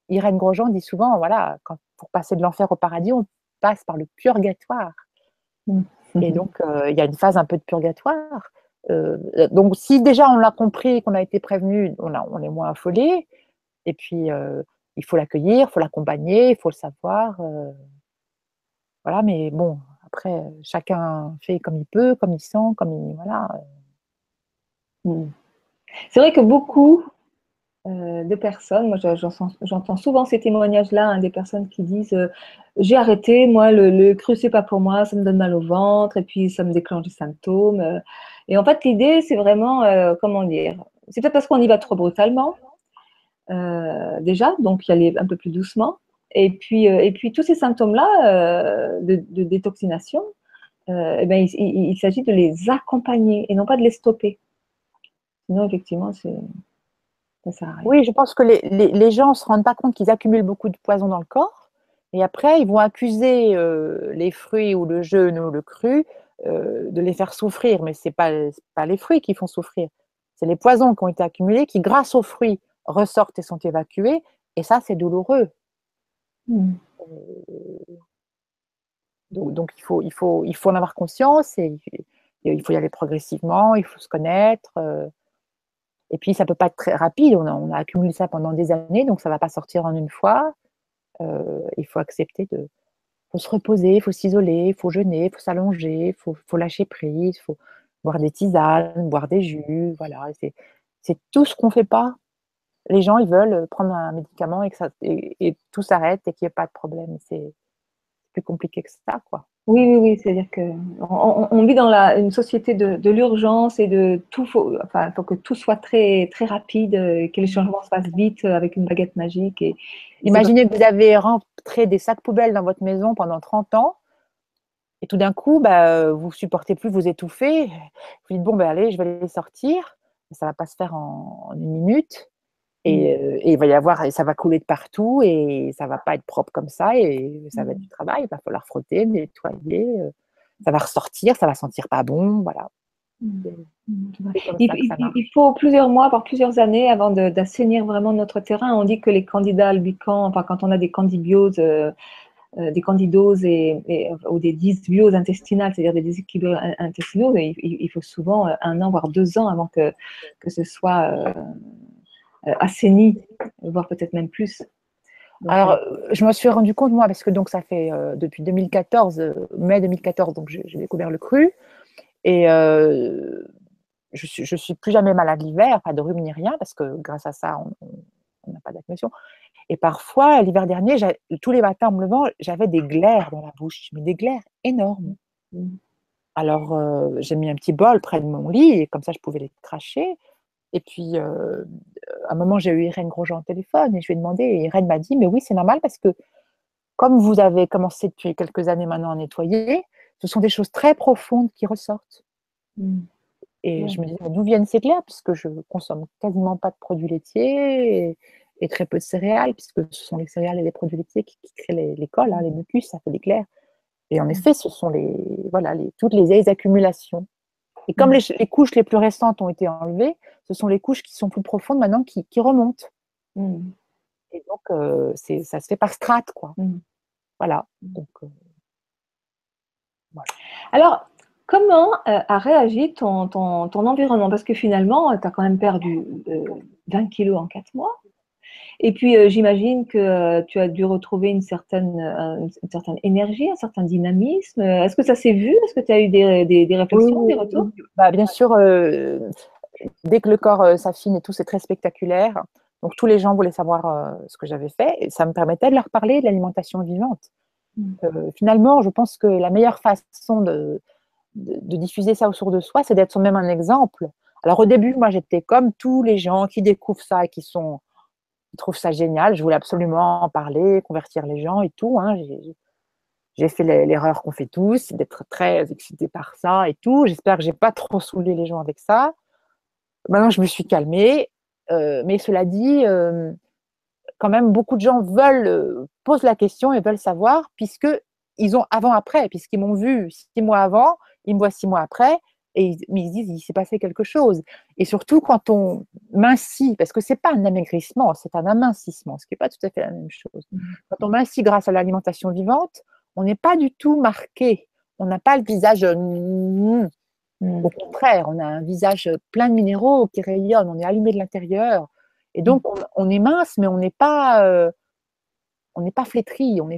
Irène Grosjean dit souvent, voilà, pour passer de l'enfer au paradis, on passe par le purgatoire. Et donc, il y a une phase un peu de purgatoire. Donc, si déjà on l'a compris, qu'on a été prévenu, on est moins affolé. Et puis, il faut l'accueillir, il faut l'accompagner, il faut le savoir. Voilà, mais bon, après, chacun fait comme il peut, comme il sent, comme il. Voilà. C'est vrai que beaucoup de personnes, moi j'entends souvent ces témoignages-là, hein, des personnes qui disent j'ai arrêté, moi le cru c'est pas pour moi, ça me donne mal au ventre et puis ça me déclenche des symptômes. Et en fait l'idée c'est vraiment, comment dire, c'est peut-être parce qu'on y va trop brutalement déjà, donc y aller un peu plus doucement. Et puis tous ces symptômes-là de détoxination, eh ben, il s'agit de les accompagner et non pas de les stopper. Sinon effectivement ça sert à rien. Oui, je pense que les gens ne se rendent pas compte qu'ils accumulent beaucoup de poison dans le corps. Et après, ils vont accuser les fruits ou le jeûne ou le cru de les faire souffrir. Mais ce n'est pas les fruits qui font souffrir. C'est les poisons qui ont été accumulés qui, grâce aux fruits, ressortent et sont évacués. Et ça, c'est douloureux. Mm. Donc il faut en avoir conscience et il faut y aller progressivement, il faut se connaître. Et puis, ça ne peut pas être très rapide. On a accumulé ça pendant des années, donc ça ne va pas sortir en une fois. Il faut accepter faut se reposer, il faut s'isoler, il faut jeûner, il faut s'allonger, faut lâcher prise, il faut boire des tisanes, boire des jus, voilà. C'est tout ce qu'on ne fait pas. Les gens, ils veulent prendre un médicament et tout s'arrête et qu'il n'y ait pas de problème. C'est plus compliqué que ça, quoi. Oui, oui, oui, c'est-à-dire que on vit dans une société de l'urgence et de tout, enfin, faut que tout soit très, très rapide, que les changements se fassent vite avec une baguette magique. Et c'est Imaginez que vous avez rentré des sacs poubelles dans votre maison pendant 30 ans et tout d'un coup, bah, vous supportez plus, vous étouffez. Vous dites, bon, ben allez, je vais les sortir. Ça va pas se faire en une minute. Et il va y avoir, et ça va couler de partout et ça va pas être propre comme ça et ça va être du travail. Il va falloir frotter, nettoyer. Ça va ressortir, ça va sentir pas bon. Voilà. C'est comme ça que ça Il marche. faut plusieurs mois, voire plusieurs années avant d'assainir vraiment notre terrain. On dit que les candidats albicans, enfin, quand on a des candibioses, des candidoses ou des dysbioses intestinales, c'est-à-dire des déséquilibres intestinaux, il faut souvent 1 an, voire 2 ans avant que ce soit assaini, voire peut-être même plus. Donc, Alors, je me suis rendu compte, moi, parce que donc ça fait depuis 2014, mai 2014, donc j'ai découvert le cru. Et je suis plus jamais malade l'hiver, pas de rhume ni rien, parce que grâce à ça, on n'a pas d'acnémie. Et parfois, l'hiver dernier, tous les matins en me levant, j'avais des glaires dans la bouche, mais des glaires énormes. Alors, j'ai mis un petit bol près de mon lit, et comme ça, je pouvais les cracher. Et puis, à un moment, j'ai eu Irène Grosjean au téléphone, et je lui ai demandé, et Irène m'a dit, mais oui, c'est normal, parce que comme vous avez commencé depuis quelques années maintenant à nettoyer, ce sont des choses très profondes qui ressortent. Et je me disais, d'où viennent ces glaires? Puisque je consomme quasiment pas de produits laitiers et très peu de céréales, puisque ce sont les céréales et les produits laitiers qui créent les cols, hein, les mucus, ça fait des glaires. Et en effet, ce sont voilà, toutes les accumulations. Et comme les couches les plus récentes ont été enlevées, ce sont les couches qui sont plus profondes maintenant qui remontent. Et donc, ça se fait par strates, quoi. Voilà. Donc, voilà. Alors, comment a réagi ton environnement? Parce que finalement, tu as quand même perdu 20 kilos en 4 mois. Et puis, j'imagine que tu as dû retrouver une certaine énergie, un certain dynamisme. Est-ce que ça s'est vu? Est-ce que tu as eu des réflexions, des retours? Bah, bien sûr, dès que le corps s'affine et tout, c'est très spectaculaire. Donc, tous les gens voulaient savoir ce que j'avais fait et ça me permettait de leur parler de l'alimentation vivante. Finalement, je pense que la meilleure façon de diffuser ça autour de soi, c'est d'être soi-même un exemple. Alors, au début, moi, j'étais comme tous les gens qui découvrent ça et qui trouvent ça génial. Je voulais absolument en parler, convertir les gens et tout. Hein. J'ai fait l'erreur qu'on fait tous, d'être très excité par ça et tout. J'espère que j'ai pas trop saoulé les gens avec ça. Maintenant, je me suis calmée. Mais cela dit, quand même, beaucoup de gens posent la question et veulent savoir, puisqu'ils ont avant-après, puisqu'ils m'ont vu 6 mois avant, ils me voient 6 mois après, mais ils se disent, il s'est passé quelque chose. Et surtout, quand on mincit, parce que ce n'est pas un amaigrissement, c'est un amincissement, ce qui n'est pas tout à fait la même chose. Quand on mincit grâce à l'alimentation vivante, on n'est pas du tout marqué. On n'a pas le visage. Au contraire, on a un visage plein de minéraux qui rayonnent, on est allumé de l'intérieur. Et donc, on est mince, mais on n'est pas flétri, on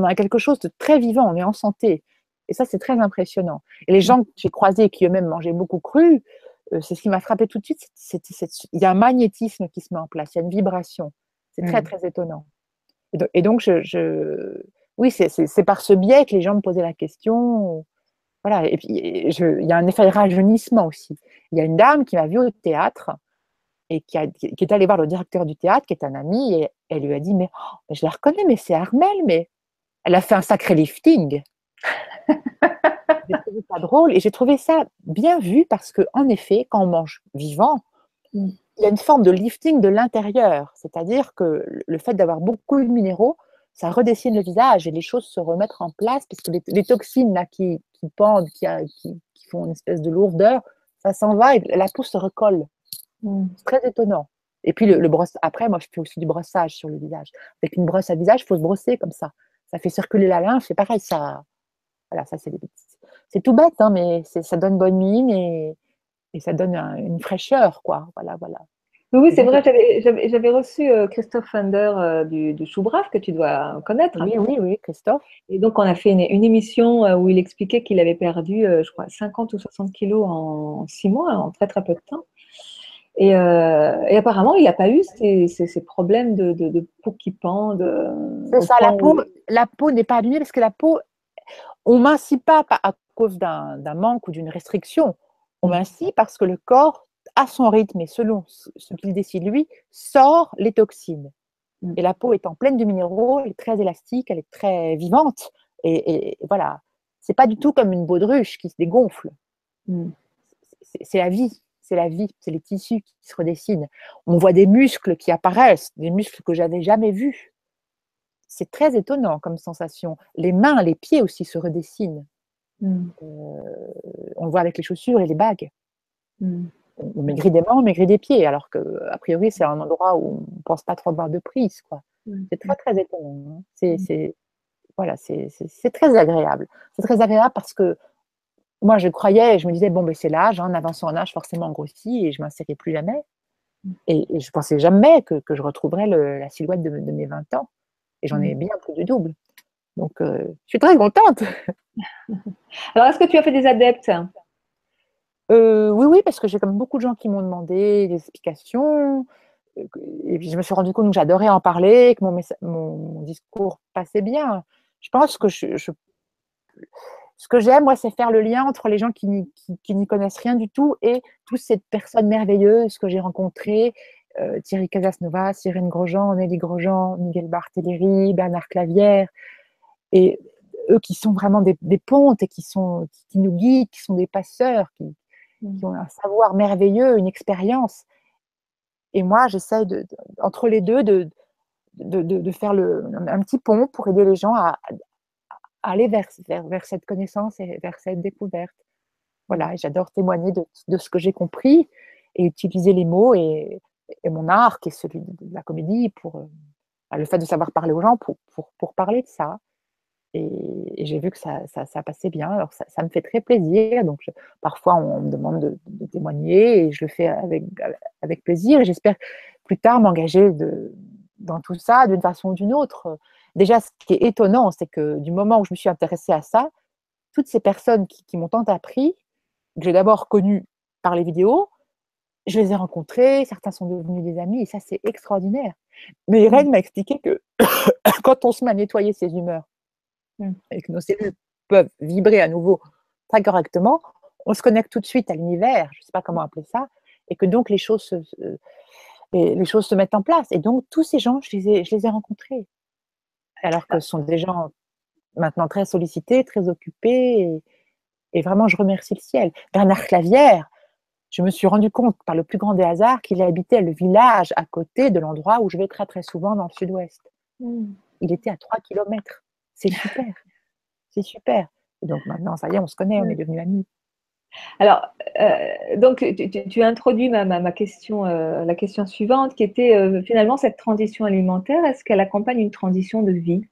a quelque chose de très vivant, on est en santé. Et ça, c'est très impressionnant. Et les gens que j'ai croisés qui eux-mêmes mangeaient beaucoup cru, c'est ce qui m'a frappé tout de suite. Il y a un magnétisme qui se met en place, il y a une vibration. C'est très, très étonnant. Et donc, oui, c'est par ce biais que les gens me posaient la question. Voilà. Et puis, il y a un effet de rajeunissement aussi. Il y a une dame qui m'a vue au théâtre et qui est allée voir le directeur du théâtre, qui est un ami, et elle lui a dit, mais je la reconnais, mais c'est Armelle, mais elle a fait un sacré lifting. J'ai trouvé ça drôle et j'ai trouvé ça bien vu parce que, en effet, quand on mange vivant, il y a une forme de lifting de l'intérieur, c'est-à-dire que le fait d'avoir beaucoup de minéraux, ça redessine le visage et les choses se remettent en place puisque les toxines là, qui pendent, qui font une espèce de lourdeur, ça s'en va et la peau se recolle. C'est très étonnant. Et puis après, moi je fais aussi du brossage sur le visage. Avec une brosse à visage, il faut se brosser comme ça. Ça fait circuler la lymphe, c'est pareil, ça. Voilà, ça c'est tout bête, hein, mais ça donne bonne mine et ça donne une fraîcheur, quoi. Voilà, voilà. Oui, oui, Et c'est donc, vrai, j'avais reçu Christophe Fender du Chou Brave, que tu dois connaître. oui, oui, oui, Christophe. Et donc, on a fait une émission où il expliquait qu'il avait perdu, je crois, 50 ou 60 kilos en 6 mois, en très, très peu de temps. Et apparemment, il n'a pas eu ces problèmes de peau qui pendent C'est au ça, point où… la peau n'est pas abîmée parce que la peau, on mincit pas à cause d'un manque ou d'une restriction. On Mm, mincit parce que le corps, à son rythme et selon ce qu'il décide lui, sort les toxines. mm, Et la peau étant pleine de minéraux, elle est très élastique, elle est très vivante. Et voilà, c'est pas du tout comme une baudruche qui se dégonfle. mm, C'est la vie, c'est la vie, c'est les tissus qui se redessinent. On voit des muscles qui apparaissent, des muscles que j'avais jamais vus. C'est très étonnant comme sensation. Les mains, les pieds aussi se redessinent. mm, On le voit avec les chaussures et les bagues. mm. On maigrit des mains, on maigrit des pieds, alors que a priori c'est un endroit où on ne pense pas trop avoir de prise, quoi. Mm, C'est très très étonnant. Hein. mm, Voilà, c'est très agréable. C'est très agréable parce que moi je croyais, je me disais bon ben c'est l'âge, hein, en avançant en âge forcément on grossit et je m'insérais plus jamais. Et je pensais jamais que je retrouverais la silhouette de mes 20 ans. Et j'en mm. ai bien plus du double. Donc je suis très contente. Alors, est-ce que tu as fait des adeptes? Oui, oui, parce que j'ai comme beaucoup de gens qui m'ont demandé des explications. Et puis je me suis rendu compte que j'adorais en parler, que mon discours passait bien. Je pense que ce que j'aime, moi, c'est faire le lien entre les gens qui n'y connaissent rien du tout et toutes ces personnes merveilleuses que j'ai rencontrées, Thierry Casasnovas, Irène Grosjean, Nelly Grosjean, Miguel Barthéléry, Bernard Clavière, et eux qui sont vraiment des pontes et qui nous guident, qui sont des passeurs, qui Mm, ont un savoir merveilleux, une expérience. Et moi, j'essaye entre les deux de faire un petit pont pour aider les gens à aller vers cette connaissance et vers cette découverte. mm. Voilà, et j'adore témoigner de ce que j'ai compris et utiliser les mots et mon art, qui est celui de la comédie, pour le fait de savoir parler aux gens, pour parler de ça. Et j'ai vu que ça passait bien. Alors, ça me fait très plaisir. Donc, parfois, on me demande de témoigner et je le fais avec plaisir. Et j'espère plus tard m'engager dans tout ça d'une façon ou d'une autre. Déjà, ce qui est étonnant, c'est que du moment où je me suis intéressée à ça, toutes ces personnes qui m'ont tant appris, que j'ai d'abord connues par les vidéos, je les ai rencontrées, certains sont devenus des amis, et ça, c'est extraordinaire. Mais Mm, Irène m'a expliqué que quand on se met à nettoyer ses humeurs, mm. et que nos cellules peuvent vibrer à nouveau très correctement, on se connecte tout de suite à l'univers, je ne sais pas comment appeler ça, et que donc les choses se mettent en place. Et donc, tous ces gens, je les ai rencontrés, alors que ce sont des gens maintenant très sollicités, très occupés, et vraiment, je remercie le ciel. Bernard Clavière, je me suis rendu compte par le plus grand des hasards qu'il habitait le village à côté de l'endroit où je vais très très souvent dans le sud-ouest. Mm. Il était à 3 kilomètres. C'est super. C'est super. Et donc maintenant, ça y est, on se connaît, on est devenus amis. Alors, donc, tu as introduit ma question, la question suivante, qui était finalement cette transition alimentaire, est-ce qu'elle accompagne une transition de vie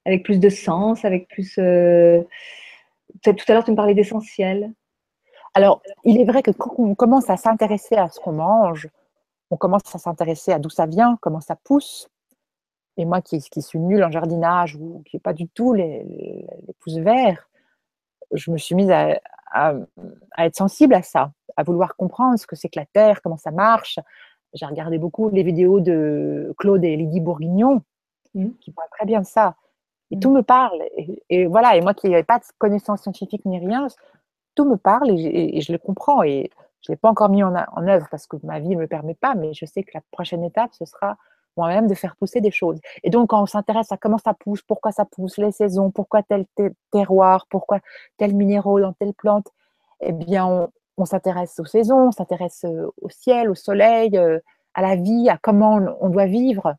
avec plus de sens, avec plus… tout à l'heure, tu me parlais d'essentiel. Alors, il est vrai que quand on commence à s'intéresser à ce qu'on mange, on commence à s'intéresser à d'où ça vient, comment ça pousse. Et moi qui suis nulle en jardinage ou qui n'ai pas du tout les pouces verts, je me suis mise à, à être sensible à ça, à vouloir comprendre ce que c'est que la terre, comment ça marche. J'ai regardé beaucoup les vidéos de Claude et Lydie Bourguignon, Mm, qui parlent très bien de ça. Et tout mm, me parle. Et voilà, et moi qui n'avais pas de connaissances scientifiques ni rien, tout me parle et je le comprends. Et je ne l'ai pas encore mis en œuvre parce que ma vie ne me le permet pas, mais je sais que la prochaine étape, ce sera moi-même de faire pousser des choses. Et donc, quand on s'intéresse à comment ça pousse, pourquoi ça pousse, les saisons, pourquoi tel terroir, pourquoi tel minéraux dans telle plante, eh bien, on s'intéresse aux saisons, on s'intéresse au ciel, au soleil, à la vie, à comment on doit vivre.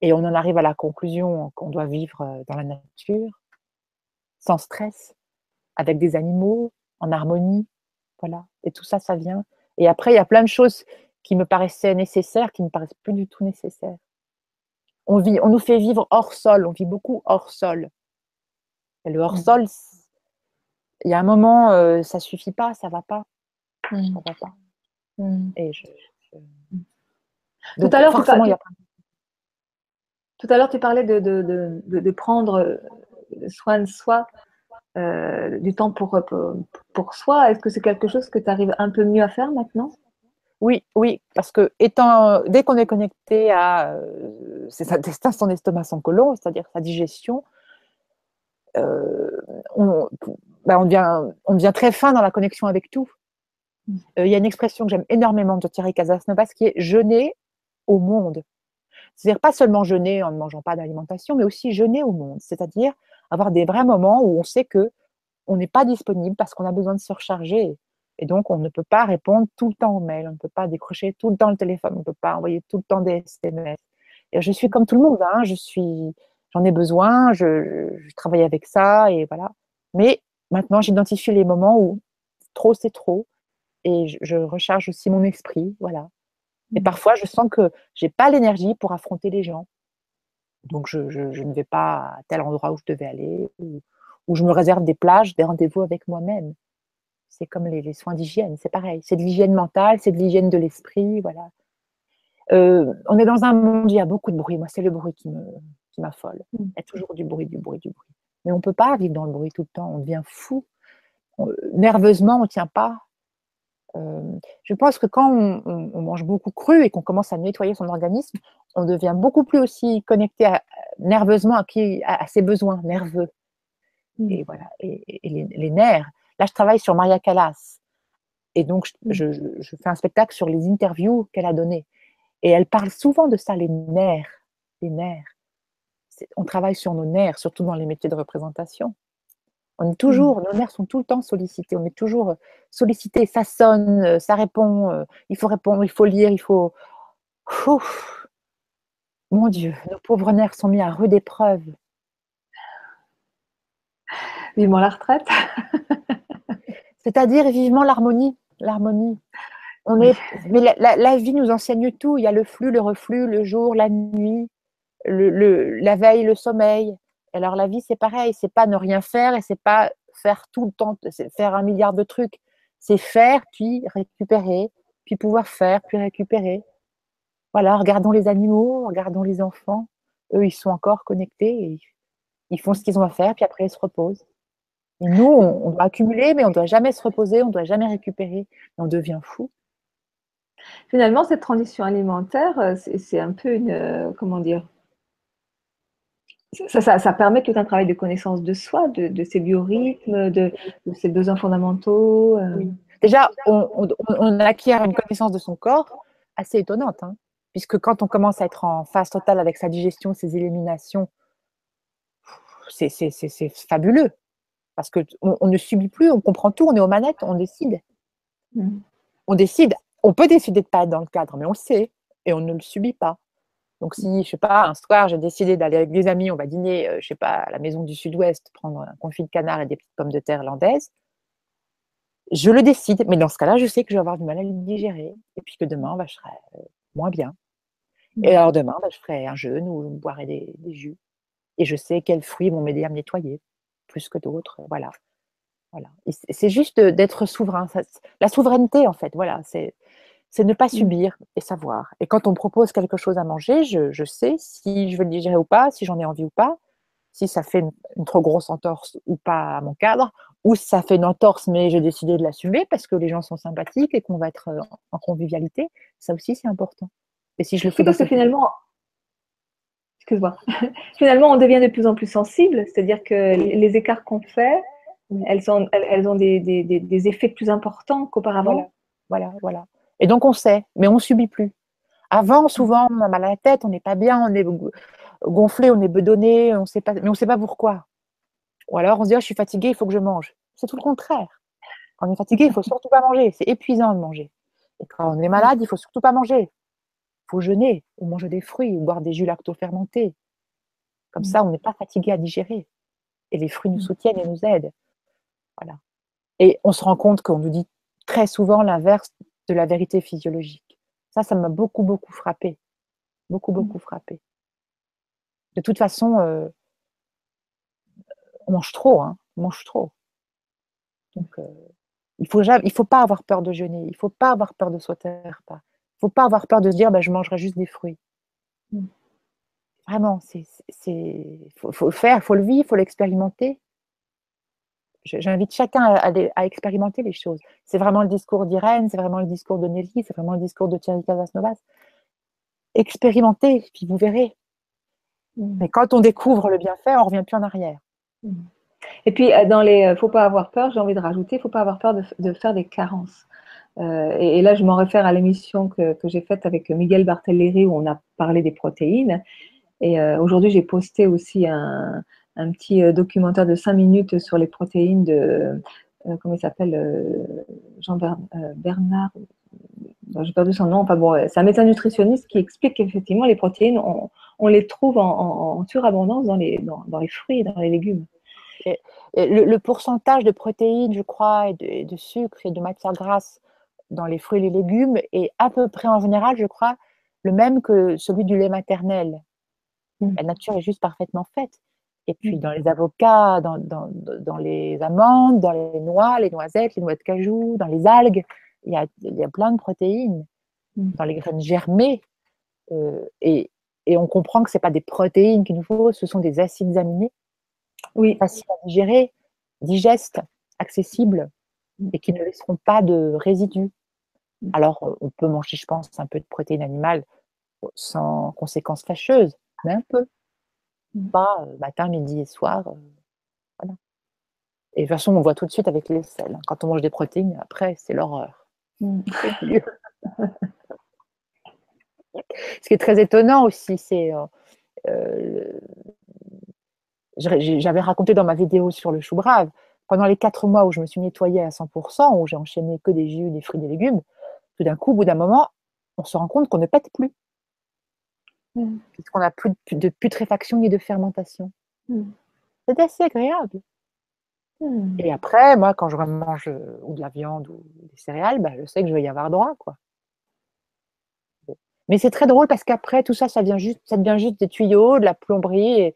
Et on en arrive à la conclusion qu'on doit vivre dans la nature, sans stress, avec des animaux, en harmonie. Voilà. Et tout ça, ça vient. Et après, il y a plein de choses qui me paraissaient nécessaires, qui ne me paraissent plus du tout nécessaires. On nous fait vivre hors sol, on vit beaucoup hors sol. Et le hors mm, sol, il y a un moment, ça suffit pas, ça va pas, ça mm, va pas. mm. Et Tout Donc à l'heure, forcément, il y a tout à l'heure, tu parlais de prendre soin de soi, du temps pour soi. Est-ce que c'est quelque chose que tu arrives un peu mieux à faire maintenant? oui, oui, parce que dès qu'on est connecté à c'est son intestin, son estomac, son côlon, c'est-à-dire sa digestion, euh, on, on devient très fin dans la connexion avec tout. Il y a une expression que j'aime énormément de Thierry Casasnovas qui est jeûner au monde. C'est-à-dire pas seulement jeûner en ne mangeant pas d'alimentation, mais aussi jeûner au monde. C'est-à-dire avoir des vrais moments où on sait que on n'est pas disponible parce qu'on a besoin de se recharger. Et donc, on ne peut pas répondre tout le temps aux mails, on ne peut pas décrocher tout le temps le téléphone, on ne peut pas envoyer tout le temps des SMS. Et je suis comme tout le monde, hein, j'en ai besoin, je travaille avec ça, et voilà. Mais maintenant, j'identifie les moments où trop, c'est trop, et je recharge aussi mon esprit, voilà. Et parfois, je sens que j'ai pas l'énergie pour affronter les gens. Donc, je ne vais pas à tel endroit où je devais aller, ou je me réserve des plages, des rendez-vous avec moi-même. C'est comme les soins d'hygiène, c'est pareil. C'est de l'hygiène mentale, c'est de l'hygiène de l'esprit, voilà. On est dans un monde où il y a beaucoup de bruit. Moi, c'est le bruit qui m'affole. Il y a toujours du bruit, du bruit, du bruit. Mais on ne peut pas vivre dans le bruit tout le temps. On devient fou. Nerveusement, on ne tient pas. Je pense que quand on mange beaucoup cru et qu'on commence à nettoyer son organisme, on devient beaucoup plus aussi connecté nerveusement à ses besoins nerveux. Et voilà. Et les nerfs. Là, je travaille sur Maria Callas. Et donc, je fais un spectacle sur les interviews qu'elle a données. Et elle parle souvent de ça, les nerfs. Les nerfs. On travaille sur nos nerfs, surtout dans les métiers de représentation. Nos nerfs sont tout le temps sollicités. On est toujours sollicité. Ça sonne, ça répond. Il faut répondre, il faut lire, il faut. Ouf, mon Dieu, nos pauvres nerfs sont mis à rude épreuve. Vivement la retraite. C'est-à-dire vivement l'harmonie. L'harmonie. Oui. Mais la vie nous enseigne tout. Il y a le flux, le reflux, le jour, la nuit, la veille, le sommeil. Alors la vie, c'est pareil. C'est pas ne rien faire et c'est pas faire tout le temps, c'est faire un milliard de trucs. C'est faire, puis récupérer, puis pouvoir faire, puis récupérer. Voilà, regardons les animaux, regardons les enfants. Eux, ils sont encore connectés et ils font ce qu'ils ont à faire, puis après, ils se reposent. Et nous, on doit accumuler, mais on ne doit jamais se reposer, on ne doit jamais récupérer. On devient fou. Finalement, cette transition alimentaire, c'est un peu une, comment dire, ça permet tout un travail de connaissance de soi, de ses biorhythmes, de ses besoins fondamentaux. Oui. Déjà, on acquiert une connaissance de son corps assez étonnante, hein, puisque quand on commence à être en phase totale avec sa digestion, ses éliminations, c'est fabuleux, parce qu'on ne subit plus, on comprend tout, on est aux manettes, on décide. Mm. On décide, on peut décider de ne pas être dans le cadre, mais on le sait, et on ne le subit pas. Donc si, je sais pas, un soir, j'ai décidé d'aller avec des amis, on va dîner, je sais pas, à la maison du Sud-Ouest, prendre un confit de canard et des petites pommes de terre irlandaises, je le décide, mais dans ce cas-là, je sais que je vais avoir du mal à le digérer, et puis que demain, bah, je serai moins bien. Et alors demain, bah, je ferai un jeûne ou je boirai des jus. Et je sais quels fruits vont m'aider à me nettoyer, plus que d'autres. Voilà. Voilà. C'est juste d'être souverain. La souveraineté, en fait, voilà, c'est ne pas subir et savoir. Et quand on me propose quelque chose à manger, je sais si je veux le digérer ou pas, si j'en ai envie ou pas, si ça fait une trop grosse entorse ou pas à mon cadre, ou si ça fait une entorse, mais j'ai décidé de l'assumer parce que les gens sont sympathiques et qu'on va être en convivialité. Ça aussi, c'est important. Et si je le fais Oui, dans parce que cette... finalement, excuse-moi, finalement, on devient de plus en plus sensible, c'est-à-dire que Oui, les écarts qu'on fait, oui. elles ont des effets plus importants Voilà, qu'auparavant. voilà, voilà. Et donc on sait, mais on subit plus. Avant, souvent, on a mal à la tête, on n'est pas bien, on est gonflé, on est bedonné, on sait pas, mais on ne sait pas pourquoi. Ou alors on se dit, oh, je suis fatigué, il faut que je mange. C'est tout le contraire. Quand on est fatigué, il faut surtout pas manger. C'est épuisant de manger. Et quand on est malade, il faut surtout pas manger. Il faut jeûner, ou manger des fruits, ou boire des jus lacto-fermentés. Comme ça, on n'est pas fatigué à digérer. Et les fruits nous soutiennent et nous aident. Voilà. Et on se rend compte qu'on nous dit très souvent l'inverse de la vérité physiologique. Ça m'a beaucoup, beaucoup frappé. Beaucoup, beaucoup frappé. De toute façon, on mange trop, hein. On mange trop. Donc, il faut pas avoir peur de jeûner. Il faut pas avoir peur de sauter un repas. faut pas avoir peur de se dire bah, je mangerai juste des fruits. Mm. Vraiment, faut le faire, faut le vivre, faut l'expérimenter. J'invite chacun à expérimenter les choses. C'est vraiment le discours d'Irène, c'est vraiment le discours de Nelly, c'est vraiment le discours de Thierry Casasnovas. Expérimentez, puis vous verrez. Mm. Mais quand on découvre le bienfait, on ne revient plus en arrière. Mm. Et puis, faut pas avoir peur, j'ai envie de rajouter, faut pas avoir peur de faire des carences. Et là, je m'en réfère à l'émission que j'ai faite avec Miguel Barthéléry où on a parlé des protéines. Et aujourd'hui, j'ai posté aussi un petit documentaire de 5 minutes sur les protéines de, comment il s'appelle, Bernard, j'ai perdu son nom, enfin bon, c'est un médecin nutritionniste qui explique qu'effectivement, les protéines, on les trouve en surabondance dans les fruits et dans les légumes. Et le pourcentage de protéines, je crois, et de sucre et de matières grasses dans les fruits et les légumes est à peu près en général, je crois, le même que celui du lait maternel. La nature est juste parfaitement faite. Et puis dans les avocats, dans les amandes, dans les noix, les noisettes, les noix de cajou, dans les algues, il y a plein de protéines. Dans les graines germées. Et, et on comprend que ce n'est pas des protéines qu'il nous faut, ce sont des acides aminés Oui. faciles à digérer, digestes, accessibles et qui ne laisseront pas de résidus. Alors, on peut manger, je pense, un peu de protéines animales sans conséquences fâcheuses, mais un peu. Pas matin, midi et soir. Voilà. Et de toute façon, on voit tout de suite avec les selles. Quand on mange des protéines, après, c'est l'horreur. C'est mieux. Ce qui est très étonnant aussi, c'est j'avais raconté dans ma vidéo sur le chou brave, pendant les 4 mois où je me suis nettoyée à 100%, où j'ai enchaîné que des jus, des fruits, des légumes, tout d'un coup, au bout d'un moment, on se rend compte qu'on ne pète plus, puisqu'on n'a plus de putréfaction ni de fermentation. C'est assez agréable. Et après, moi, quand je mange ou de la viande ou des céréales, bah, je sais que je vais y avoir droit, quoi. Mais c'est très drôle parce qu'après, tout ça, ça devient juste des tuyaux, de la plomberie,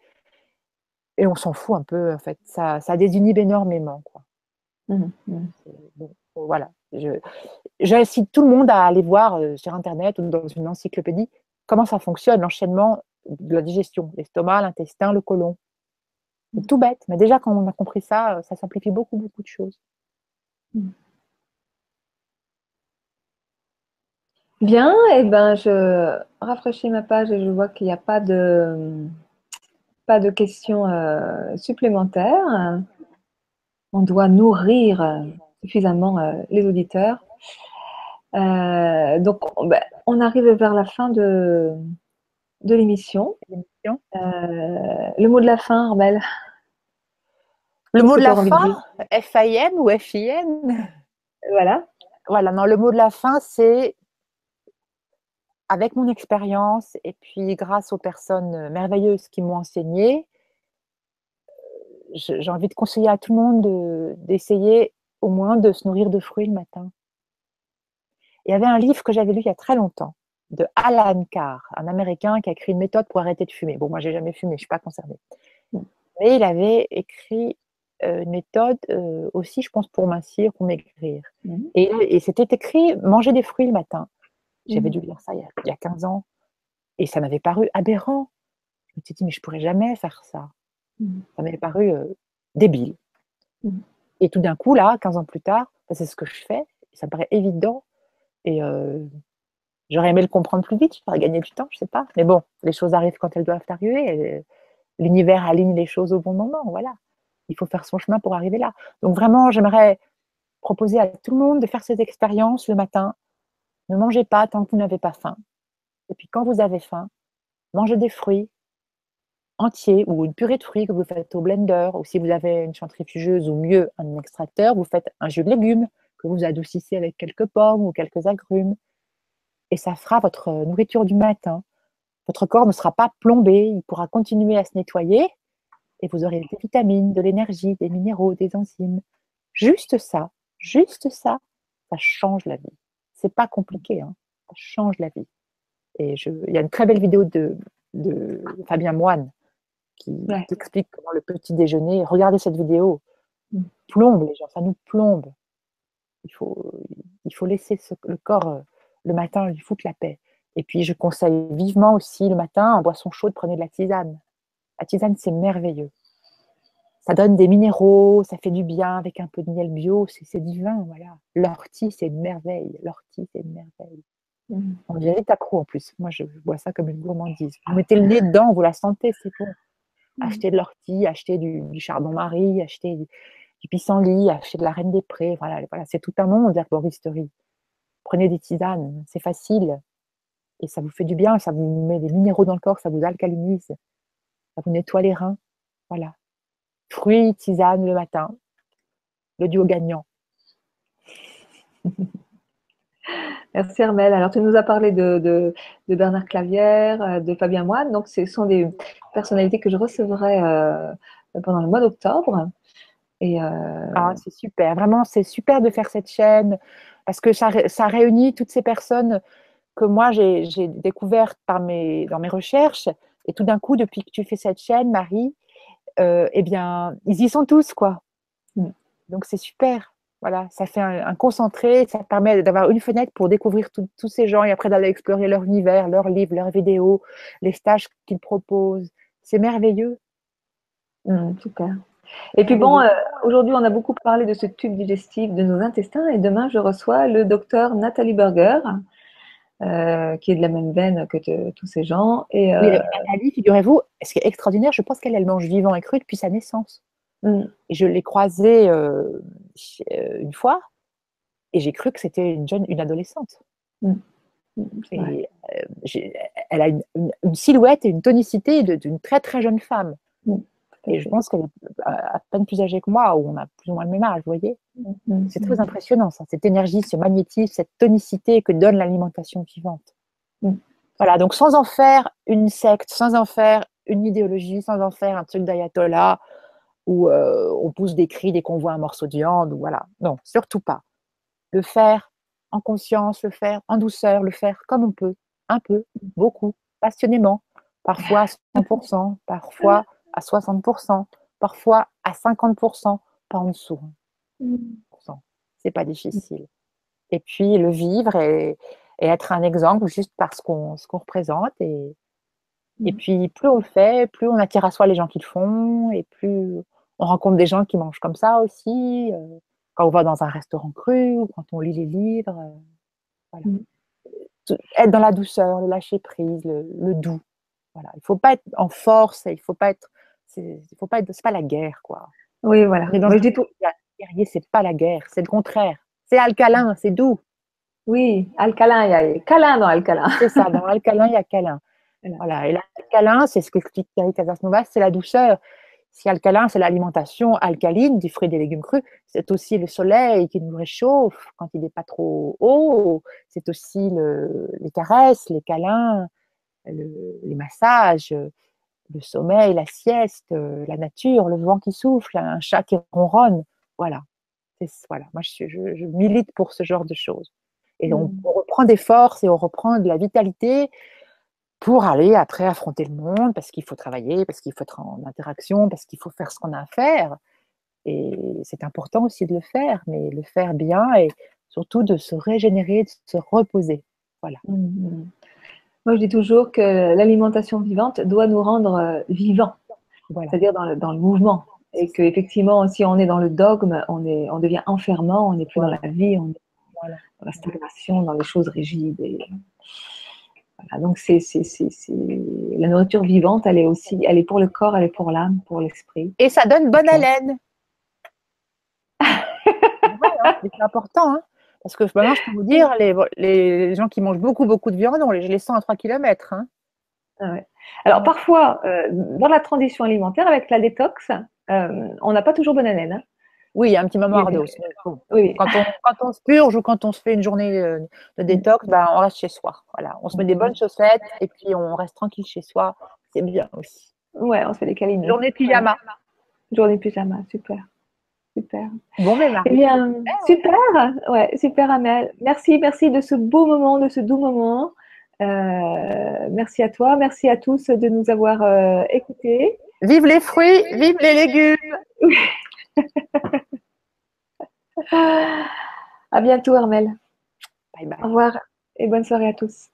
et on s'en fout un peu, en fait. Ça désinhibe énormément, quoi. Bon, voilà. J'incite tout le monde à aller voir sur Internet ou dans une encyclopédie comment ça fonctionne, l'enchaînement de la digestion, l'estomac, l'intestin, le côlon. C'est tout bête, mais déjà quand on a compris ça, ça simplifie beaucoup, beaucoup de choses. Bien, et ben je rafraîchis ma page et je vois qu'il n'y a pas de questions supplémentaires. On doit nourrir suffisamment les auditeurs. Donc, on arrive vers la fin de l'émission. Le mot de la fin, Armelle. Le Qu'est-ce mot que de tu as la envie de fin, dire? F-I-N ou F-I-N? Voilà. Voilà, non, le mot de la fin, c'est avec mon expérience et puis grâce aux personnes merveilleuses qui m'ont enseigné, j'ai envie de conseiller à tout le monde d'essayer au moins de se nourrir de fruits le matin. Il y avait un livre que j'avais lu il y a très longtemps, de Alan Carr, un Américain qui a écrit une méthode pour arrêter de fumer. Bon, moi, j'ai jamais fumé, je ne suis pas concernée. Mais il avait écrit une méthode aussi, je pense, pour mincir, pour maigrir. Et c'était écrit manger des fruits le matin. J'avais dû lire ça il y a 15 ans. Et ça m'avait paru aberrant. Je me suis dit, mais je ne pourrais jamais faire ça. Ça m'avait paru débile. Et tout d'un coup, là, 15 ans plus tard, c'est ce que je fais. Ça me paraît évident. Et j'aurais aimé le comprendre plus vite, j'aurais gagné du temps, je ne sais pas. Mais bon, les choses arrivent quand elles doivent arriver. L'univers aligne les choses au bon moment, voilà. Il faut faire son chemin pour arriver là. Donc vraiment, j'aimerais proposer à tout le monde de faire cette expérience le matin. Ne mangez pas tant que vous n'avez pas faim. Et puis quand vous avez faim, mangez des fruits entiers ou une purée de fruits que vous faites au blender, ou si vous avez une centrifugeuse ou mieux un extracteur, vous faites un jus de légumes que vous adoucissez avec quelques pommes ou quelques agrumes. Et ça fera votre nourriture du matin. Votre corps ne sera pas plombé, il pourra continuer à se nettoyer et vous aurez des vitamines, de l'énergie, des minéraux, des enzymes. Juste ça change la vie. C'est pas compliqué, hein, ça change la vie. Et il y a une très belle vidéo de Fabien Moine qui explique comment le petit déjeuner. Regardez cette vidéo, plombe les gens, ça nous plombe. Il faut laisser le corps le matin, lui foutre la paix. Et puis, je conseille vivement aussi le matin, en boisson chaude, prenez de la tisane. La tisane, c'est merveilleux. Ça donne des minéraux, ça fait du bien avec un peu de miel bio, c'est divin, voilà. L'ortie, c'est une merveille. L'ortie, c'est une merveille. On dirait accro en plus. Moi, je bois ça comme une gourmandise. Vous mettez le nez dedans, vous la sentez, c'est bon. Achetez de l'ortie, achetez du chardon-marie, achetez du pissenlit, achetez de la reine des prés. Voilà, voilà, c'est tout un monde d'herboristerie. Prenez des tisanes, c'est facile. Et ça vous fait du bien, ça vous met des minéraux dans le corps, ça vous alcalinise, ça vous nettoie les reins. Voilà. Fruits, tisane le matin. Le duo gagnant. Merci Armelle. Alors, tu nous as parlé de Bernard Clavière, de Fabien Moine. Donc, ce sont des personnalités que je recevrai pendant le mois d'octobre. Et Ah, c'est super. Vraiment, c'est super de faire cette chaîne parce que ça réunit toutes ces personnes que moi, j'ai découvertes dans mes recherches. Et tout d'un coup, depuis que tu fais cette chaîne, Marie, eh bien, ils y sont tous, quoi. Donc, c'est super. Voilà, ça fait un concentré, ça permet d'avoir une fenêtre pour découvrir tous ces gens et après d'aller explorer leur univers, leurs livres, leurs vidéos, les stages qu'ils proposent. C'est merveilleux. Super. Et puis bon, aujourd'hui, on a beaucoup parlé de ce tube digestif, de nos intestins, et demain, je reçois le docteur Nathalie Berger, qui est de la même veine que tous ces gens. Et, oui, Nathalie, figurez-vous, ce qui est extraordinaire, je pense qu'elle mange vivant et cru depuis sa naissance. Et je l'ai croisée une fois, et j'ai cru que c'était une adolescente. Et, elle a une silhouette et une tonicité d'une très très jeune femme. Et je pense qu'elle est à peine plus âgée que moi, ou on a plus ou moins le même âge, vous voyez. C'est très impressionnant, ça, cette énergie, ce magnétisme, cette tonicité que donne l'alimentation vivante. Voilà, donc sans en faire une secte, sans en faire une idéologie, sans en faire un truc d'ayatollah, où on pousse des cris dès qu'on voit un morceau de viande, ou voilà. Non, surtout pas. Le faire en conscience, le faire en douceur, le faire comme on peut, un peu, beaucoup, passionnément, parfois à 100%, parfois à 60%, parfois à 50%, pas en dessous. C'est pas difficile. Et puis le vivre et être un exemple juste parce ce qu'on représente. Et puis plus on le fait, plus on attire à soi les gens qui le font, et plus on rencontre des gens qui mangent comme ça aussi. Quand on va dans un restaurant cru, ou quand on lit les livres. Voilà. Être dans la douceur, le lâcher prise, le doux. Voilà. Il ne faut pas être en force, il faut pas être. C'est pas la guerre, quoi. oui, voilà. On est dans Moi, un je dis tout. guerrier, c'est pas la guerre, c'est le contraire. C'est alcalin, c'est doux. Oui, alcalin, il y a câlin dans alcalin. C'est ça, dans l'alcalin, il y a câlin. Voilà. Et l'alcalin, c'est ce qu'explique Thierry Casasnovas, c'est la douceur. Si alcalin, c'est l'alimentation alcaline du fruit et des légumes crus, c'est aussi le soleil qui nous réchauffe quand il n'est pas trop haut, c'est aussi les caresses, les câlins, les massages, le sommeil, la sieste, la nature, le vent qui souffle, un chat qui ronronne. Voilà. Voilà. Moi, je milite pour ce genre de choses. Et on reprend des forces et on reprend de la vitalité pour aller après affronter le monde, parce qu'il faut travailler, parce qu'il faut être en interaction, parce qu'il faut faire ce qu'on a à faire. Et c'est important aussi de le faire, mais le faire bien et surtout de se régénérer, de se reposer. Voilà. Moi, je dis toujours que l'alimentation vivante doit nous rendre vivants, Voilà. c'est-à-dire dans le mouvement. Et qu'effectivement, si on est dans le dogme, on devient enfermant, on n'est plus dans la vie, on est dans la stagnation, dans les choses rigides. Et voilà. Donc, la nourriture vivante, elle est pour le corps, elle est pour l'âme, pour l'esprit. Et ça donne bonne haleine. C'est important, hein, parce que maintenant, je peux vous dire, les gens qui mangent beaucoup, beaucoup de viande, je les sens à 3 km. Hein. Ah ouais. Alors, parfois, dans la transition alimentaire, avec la détox, on n'a pas toujours bonne haleine. Hein. Oui, il y a un petit moment ardos. Oui. Quand on se purge ou quand on se fait une journée de détox, ben, on reste chez soi. Voilà. On se met des bonnes chaussettes et puis on reste tranquille chez soi. C'est bien aussi. Ouais, on se fait des câlins. Journée pyjama. Journée pyjama, super. Super. Bon, mais Marie. Eh bien, super. Ouais, super, Amel. Merci de ce beau moment, de ce doux moment. Merci à toi. Merci à tous de nous avoir écoutés. Vive les fruits, vive les légumes. À bientôt, Armel. Bye bye. Au revoir. et bonne soirée à tous.